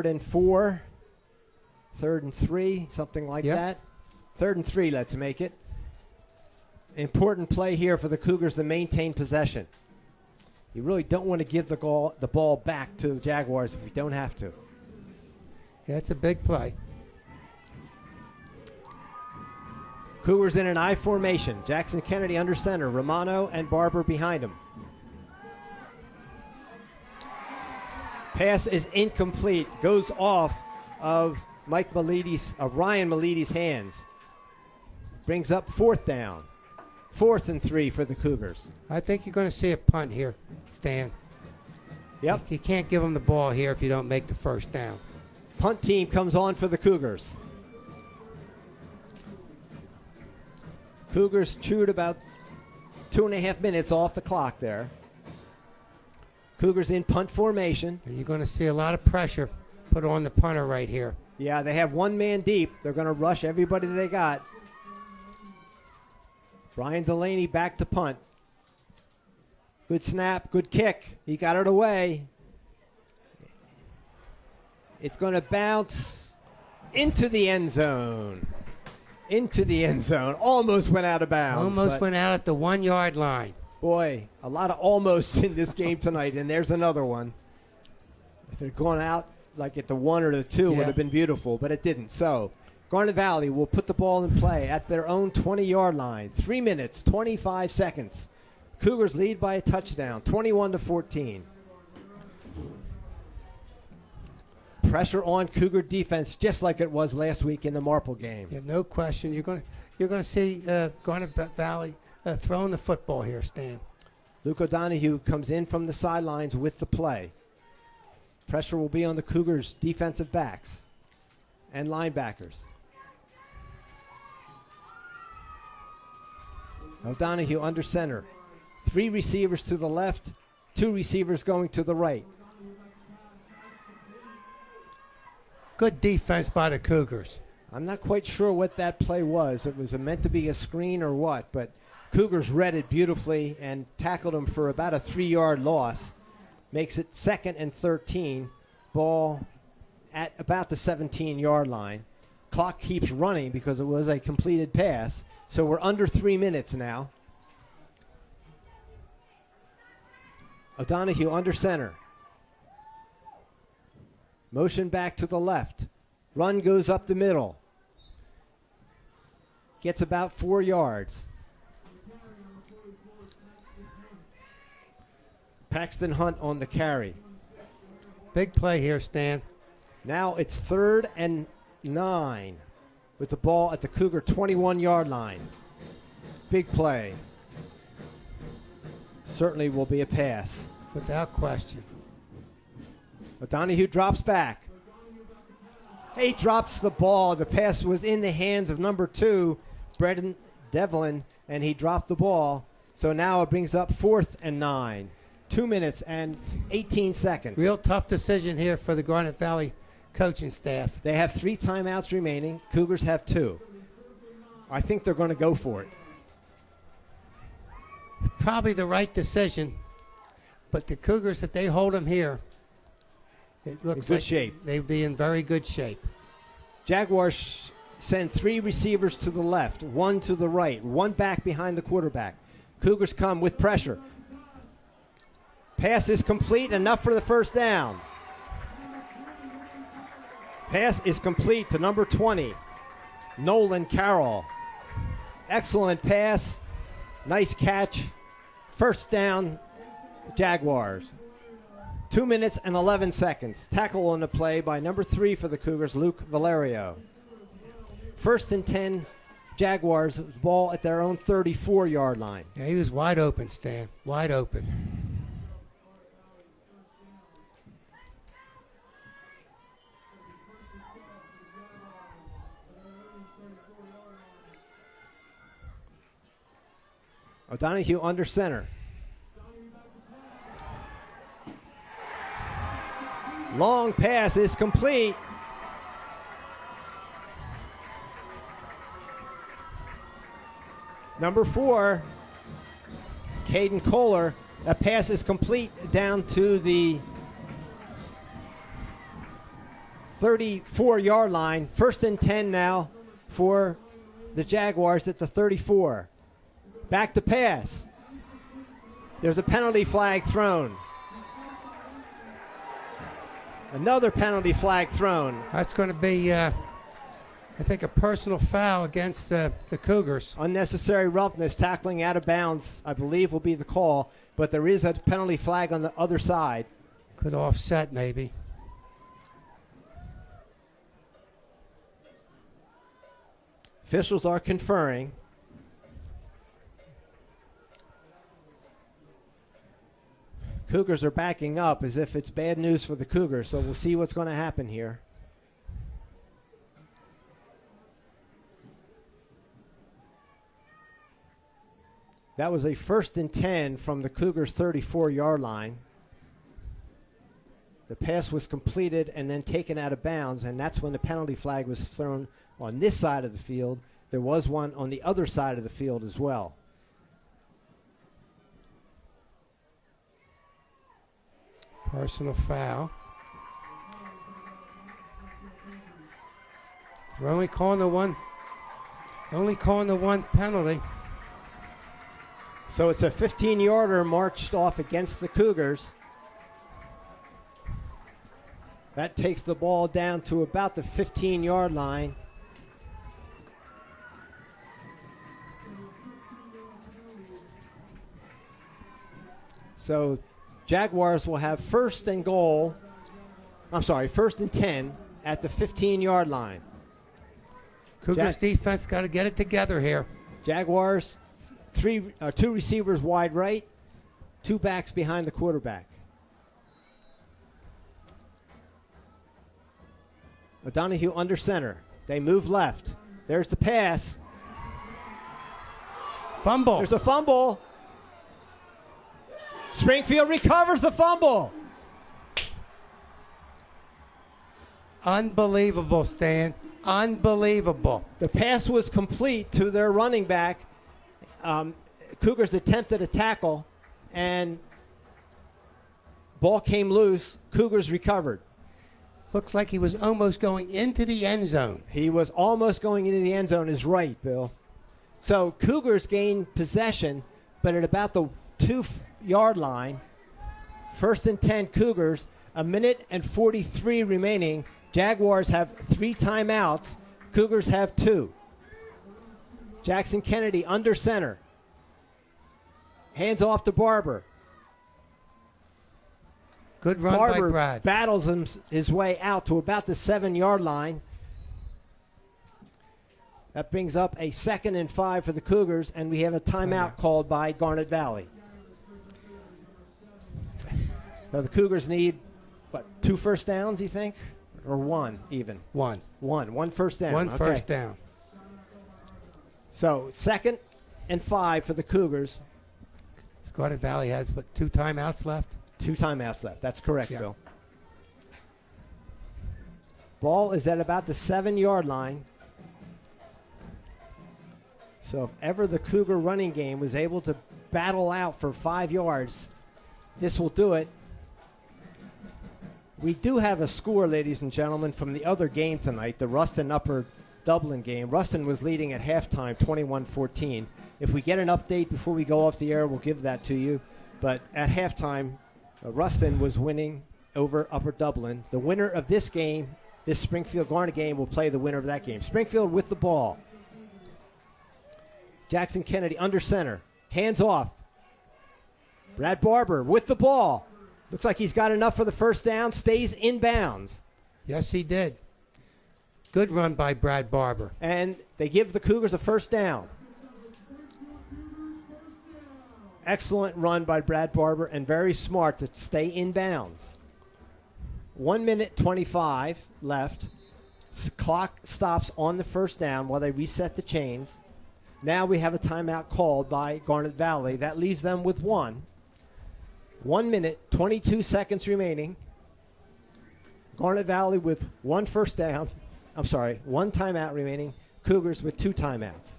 and 4, 3rd and 3, something like that. 3rd and 3, let's make it. Important play here for the Cougars to maintain possession. You really don't want to give the ball back to the Jaguars if you don't have to. Yeah, it's a big play. Cougars in an I formation. Jackson Kennedy under center. Romano and Barber behind him. Pass is incomplete. Goes off of Ryan Milety's hands. Brings up 4th down. 4th and 3 for the Cougars. I think you're going to see a punt here, Stan. Yep. You can't give them the ball here if you don't make the 1st down. Punt team comes on for the Cougars. Cougars chewed about 2.5 minutes off the clock there. Cougars in punt formation. And you're going to see a lot of pressure put on the punter right here. Yeah, they have 1 man deep. They're going to rush everybody they got. Brian Delaney back to punt. Good snap, good kick. He got it away. It's going to bounce into the end zone. Into the end zone. Almost went out of bounds. Almost went out at the 1-yard line. Boy, a lot of almosts in this game tonight, and there's another one. If it had gone out like at the 1 or the 2, would have been beautiful, but it didn't. So Garnet Valley will put the ball in play at their own 20-yard line. 3 minutes, 25 seconds. Cougars lead by a touchdown, 21-14. Pressure on Cougar defense, just like it was last week in the Marple game. Yeah, no question. You're going to see Garnet Valley throwing the football here, Stan. Luke O'Donohue comes in from the sidelines with the play. Pressure will be on the Cougars' defensive backs and linebackers. O'Donohue under center. 3 receivers to the left, 2 receivers going to the right. Good defense by the Cougars. I'm not quite sure what that play was. It was meant to be a screen or what, but Cougars read it beautifully and tackled him for about a 3-yard loss. Makes it 2nd and 13. Ball at about the 17-yard line. Clock keeps running because it was a completed pass. So we're under 3 minutes now. O'Donohue under center. Motion back to the left. Run goes up the middle. Gets about 4 yards. Paxton Hunt on the carry. Big play here, Stan. Now it's 3rd and 9 with the ball at the Cougar 21-yard line. Big play. Certainly will be a pass. Without question. O'Donohue drops back. He drops the ball. The pass was in the hands of number 2, Brendan Devlin, and he dropped the ball. So now it brings up 4th and 9. 2 minutes and 18 seconds. Real tough decision here for the Garnet Valley coaching staff. They have 3 timeouts remaining. Cougars have 2. I think they're going to go for it. Probably the right decision, but the Cougars, if they hold them here, it looks good like shape. they'd be in very good shape. Jaguars send 3 receivers to the left, 1 to the right, 1 back behind the quarterback. Cougars come with pressure. Pass is complete, enough for the first down. Pass is complete to number 20, Nolan Carroll. Excellent pass. Nice catch. First down, Jaguars. 2 minutes and 11 seconds. Tackle on the play by number 3 for the Cougars, Luke Valerio. 1st and 10, Jaguars. Ball at their own 34-yard line. Yeah, he was wide open, Stan. Wide open. O'Donohue under center. Long pass is complete. Number 4, Caden Kohler. That pass is complete down to the 34-yard line. 1st and 10 now for the Jaguars at the 34. Back to pass. There's a penalty flag thrown. Another penalty flag thrown. That's going to be, I think, a personal foul against the Cougars. Unnecessary roughness, tackling out of bounds, I believe will be the call, but there is a penalty flag on the other side. Could offset, maybe. Officials are conferring. Cougars are backing up as if it's bad news for the Cougars, so we'll see what's going to happen here. That was a 1st and 10 from the Cougars' 34-yard line. The pass was completed and then taken out of bounds, and that's when the penalty flag was thrown on this side of the field. There was one on the other side of the field as well. Personal foul. We're only calling the one penalty. So it's a 15-yarder marched off against the Cougars. That takes the ball down to about the 15-yard line. So Jaguars will have 1st and 10 at the 15-yard line. Cougars defense got to get it together here. Jaguars, 2 receivers wide right, 2 backs behind the quarterback. O'Donohue under center. They move left. There's the pass. Fumble. There's a fumble. Springfield recovers the fumble. Unbelievable, Stan. Unbelievable. The pass was complete to their running back. Cougars attempted a tackle, and ball came loose. Cougars recovered. Looks like he was almost going into the end zone. He was almost going into the end zone, is right, Bill. So Cougars gained possession, but at about the 2-yard line, 1st and 10 Cougars, 1:43 remaining. Jaguars have 3 timeouts. Cougars have 2. Jackson Kennedy under center. Hands off to Barber. Good run Barber by Brad. battles his way out to about the 7-yard line. That brings up a 2nd and 5 for the Cougars, and we have a timeout called by Garnet Valley. So the Cougars need, 2 first downs, you think? Or 1 even? One. 1 first down. One Okay. first down. So 2nd and 5 for the Cougars. Garnet Valley has, 2 timeouts left? 2 timeouts left. That's correct, Yeah. Bill. Ball is at about the 7-yard line. So if ever the Cougar running game was able to battle out for 5 yards, this will do it. We do have a score, ladies and gentlemen, from the other game tonight, the Ruston Upper Dublin game. Ruston was leading at halftime, 21-14. If we get an update before we go off the air, we'll give that to you. But at halftime, Ruston was winning over Upper Dublin. The winner of this game, this Springfield-Garnet game, will play the winner of that game. Springfield with the ball. Jackson Kennedy under center. Hands off. Brad Barber with the ball. Looks like he's got enough for the first down. Stays in bounds. Yes, he did. Good run by Brad Barber. And they give the Cougars a first down. Excellent run by Brad Barber, and very smart to stay in bounds. 1:25 left. Clock stops on the first down while they reset the chains. Now we have a timeout called by Garnet Valley. That leaves them with 1. 1 minute, 22 seconds remaining. Garnet Valley with 1 first down. 1 timeout remaining. Cougars with 2 timeouts.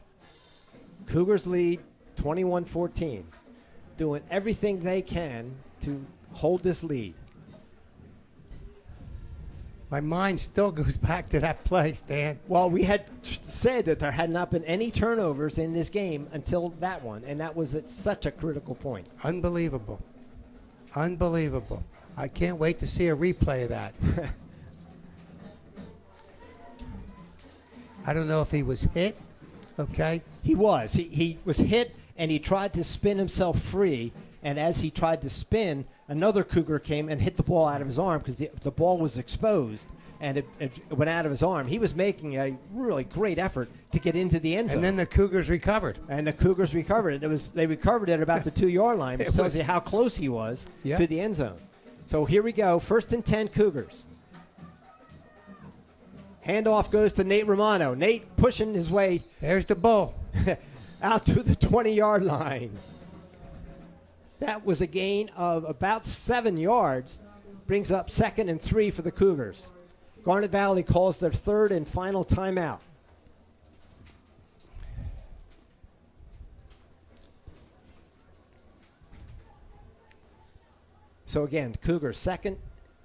Cougars lead 21-14. Doing everything they can to hold this lead. My mind still goes back to that play, Stan. Well, we had said that there had not been any turnovers in this game until that one, and that was at such a critical point. Unbelievable. Unbelievable. I can't wait to see a replay of that. I don't know if he was hit, okay? He was. He was hit, and he tried to spin himself free, and as he tried to spin, another Cougar came and hit the ball out of his arm because the ball was exposed, and it went out of his arm. He was making a really great effort to get into the end zone. And then the Cougars recovered. And the Cougars recovered it. They recovered it about the 2-yard line, which tells you how close he was to the end zone. So here we go. 1st and 10 Cougars. Handoff goes to Nate Romano. Nate pushing his way. There's the bull. Out to the 20-yard line. That was a gain of about 7 yards. Brings up 2nd and 3 for the Cougars. Garnet Valley calls their 3rd and final timeout. So again, Cougars 2nd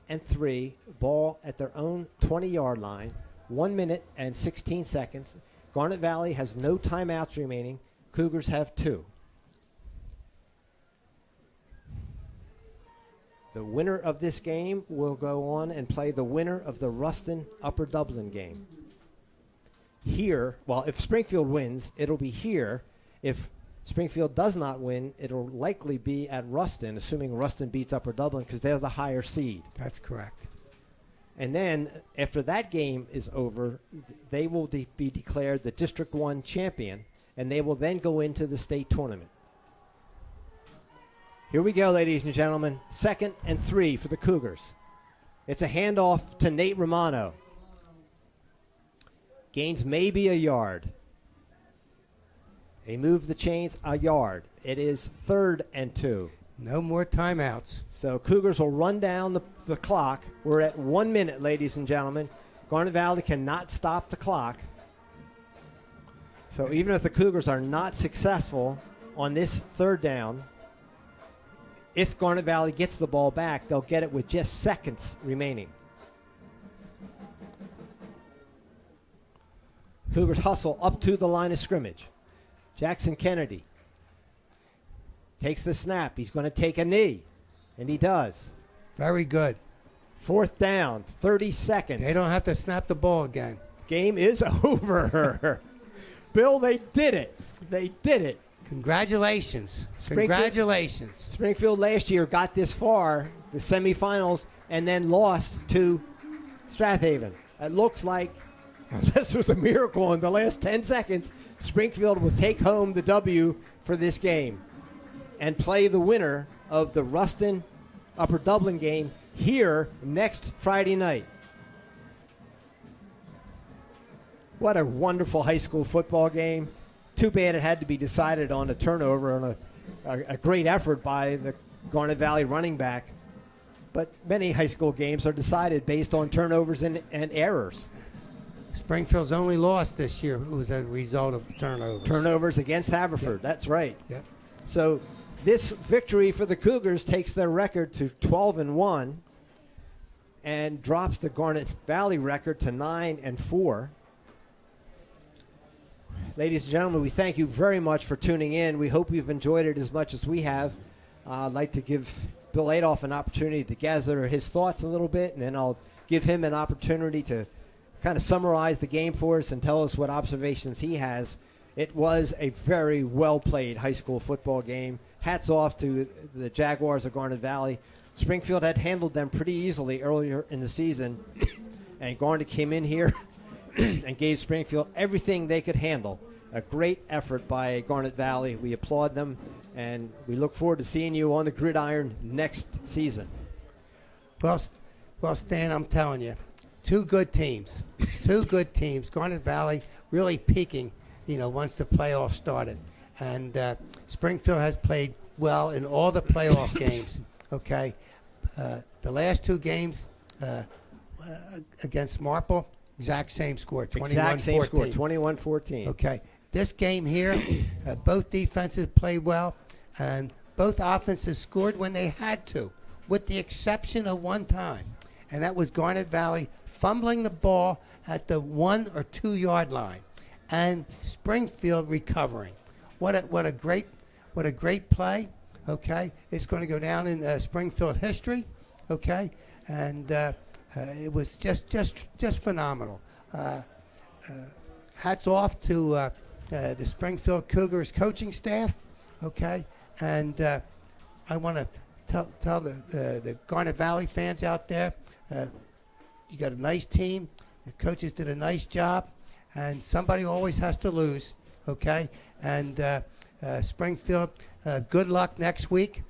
and 3, ball at their own 20-yard line, 1 minute and 16 seconds. Garnet Valley has no timeouts remaining. Cougars have 2. The winner of this game will go on and play the winner of the Ruston Upper Dublin game. Here, well, if Springfield wins, it'll be here. If Springfield does not win, it'll likely be at Ruston, assuming Ruston beats Upper Dublin because they're the higher seed. That's correct. And then after that game is over, they will be declared the District 1 champion, and they will then go into the state tournament. Here we go, ladies and gentlemen. 2nd and 3 for the Cougars. It's a handoff to Nate Romano. Gains maybe a yard. They move the chains a yard. It is 3rd and 2. No more timeouts. So Cougars will run down the clock. We're at 1 minute, ladies and gentlemen. Garnet Valley cannot stop the clock. So even if the Cougars are not successful on this 3rd down, if Garnet Valley gets the ball back, they'll get it with just seconds remaining. Cougars hustle up to the line of scrimmage. Jackson Kennedy takes the snap. He's going to take a knee, and he does. Very good. 4th down, 30 seconds. They don't have to snap the ball again. Game is over. Bill, they did it. They did it. Congratulations. Springfield Congratulations. last year got this far, the semifinals, and then lost to Strathaven. It looks like, unless there's a miracle in the last 10 seconds, Springfield will take home the W for this game and play the winner of the Ruston Upper Dublin game here next Friday night. What a wonderful high school football game. Too bad it had to be decided on a turnover, on a great effort by the Garnet Valley running back. But many high school games are decided based on turnovers and errors. Springfield's only loss this year was a result of turnovers. Turnovers against Haverford, Yep. That's right. Yep. So this victory for the Cougars takes their record to 12-1 and drops the Garnet Valley record to 9-4. Ladies and gentlemen, we thank you very much for tuning in. We hope you've enjoyed it as much as we have. I'd like to give Bill Adolph an opportunity to gather his thoughts a little bit, and then I'll give him an opportunity to kind of summarize the game for us and tell us what observations he has. It was a very well-played high school football game. Hats off to the Jaguars of Garnet Valley. Springfield had handled them pretty easily earlier in the season, and Garnet came in here and gave Springfield everything they could handle. A great effort by Garnet Valley. We applaud them, and we look forward to seeing you on the gridiron next season. Well, Stan, I'm telling you, two good teams. Garnet Valley really peaking, once the playoffs started. And Springfield has played well in all the playoff games, okay? The last 2 games against Marple, exact same score, 21-14. Exact same score, 21-14. Okay. This game here, both defenses played well, and both offenses scored when they had to, with the exception of one time, and that was Garnet Valley fumbling the ball at the 1 or 2 yard line, and Springfield recovering. What a great play. Okay, it's going to go down in Springfield history. Okay, and it was just phenomenal. Hats off to the Springfield Cougars coaching staff. Okay, and I want to tell the Garnet Valley fans out there, you got a nice team. The coaches did a nice job, and somebody always has to lose. Okay, and Springfield, good luck next week.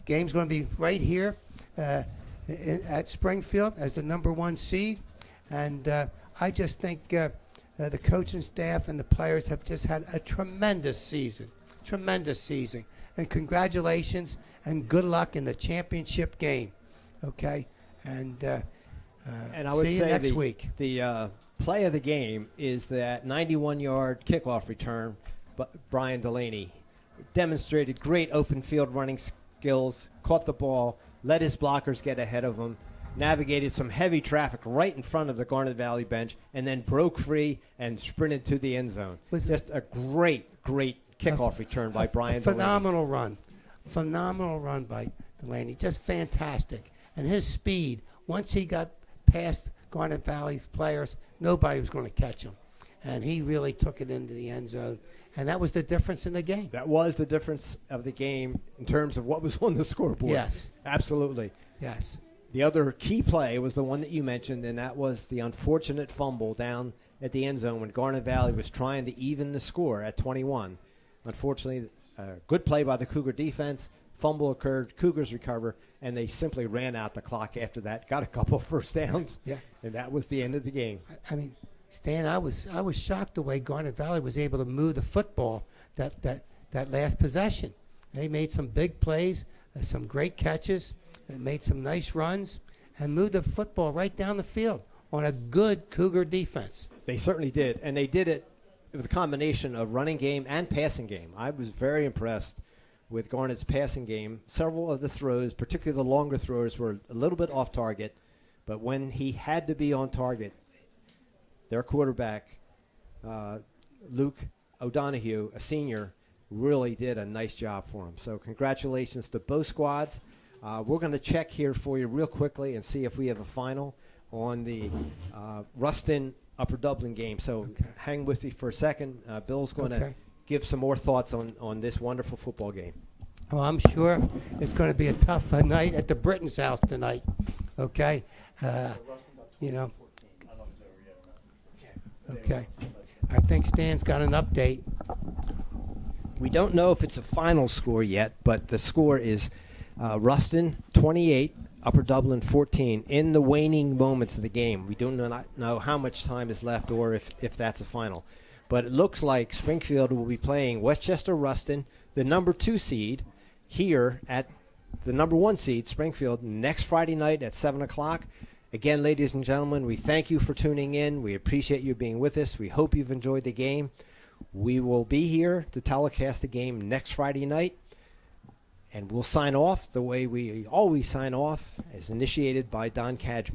Game's going to be right here at Springfield as the number 1 seed, and I just think the coaching staff and the players have just had a tremendous season, and congratulations and good luck in the championship game. Okay, and I would see you say next week. The play of the game is that 91-yard kickoff return, but Brian Delaney demonstrated great open field running skills, caught the ball, let his blockers get ahead of him, navigated some heavy traffic right in front of the Garnet Valley bench, and then broke free and sprinted to the end zone. Just a great kickoff return by Brian Delaney. Phenomenal run by Delaney. Just fantastic. And his speed, once he got past Garnet Valley's players, nobody was going to catch him. And he really took it into the end zone. And that was the difference in the game. That was the difference of the game in terms of what was on the scoreboard. Yes. Absolutely. Yes. The other key play was the one that you mentioned, and that was the unfortunate fumble down at the end zone when Garnet Valley was trying to even the score at 21. Unfortunately, good play by the Cougar defense, Fumble occurred, Cougars recover, and they simply ran out the clock after that, got a couple first downs, Yeah. and that was the end of the game. I mean, Stan, I was shocked the way Garnet Valley was able to move the football that last possession. They made some big plays, some great catches, and made some nice runs, and moved the football right down the field on a good Cougar defense. They certainly did, and they did it with a combination of running game and passing game. I was very impressed with Garnet's passing game. Several of the throws, particularly the longer throws, were a little bit off target, but when he had to be on target, their quarterback, Luke O'Donohue, a senior, really did a nice job for him. So congratulations to both squads. We're going to check here for you real quickly and see if we have a final on the Ruston Upper Dublin game. So hang with me for a second. Bill's going to give some more thoughts on this wonderful football game. Well, I'm sure it's going to be a tough night at the Britton's house tonight. Okay, you know. Okay, I think Stan's got an update. We don't know if it's a final score yet, but the score is Ruston 28, Upper Dublin 14 in the waning moments of the game. We do not know how much time is left or if that's a final. But it looks like Springfield will be playing Westchester Ruston, the number 2 seed, here at the number 1 seed, Springfield, next Friday night at 7 o'clock. Again, ladies and gentlemen, we thank you for tuning in. We appreciate you being with us. We hope you've enjoyed the game. We will be here to telecast the game next Friday night. And we'll sign off the way we always sign off, as initiated by Don Cadge.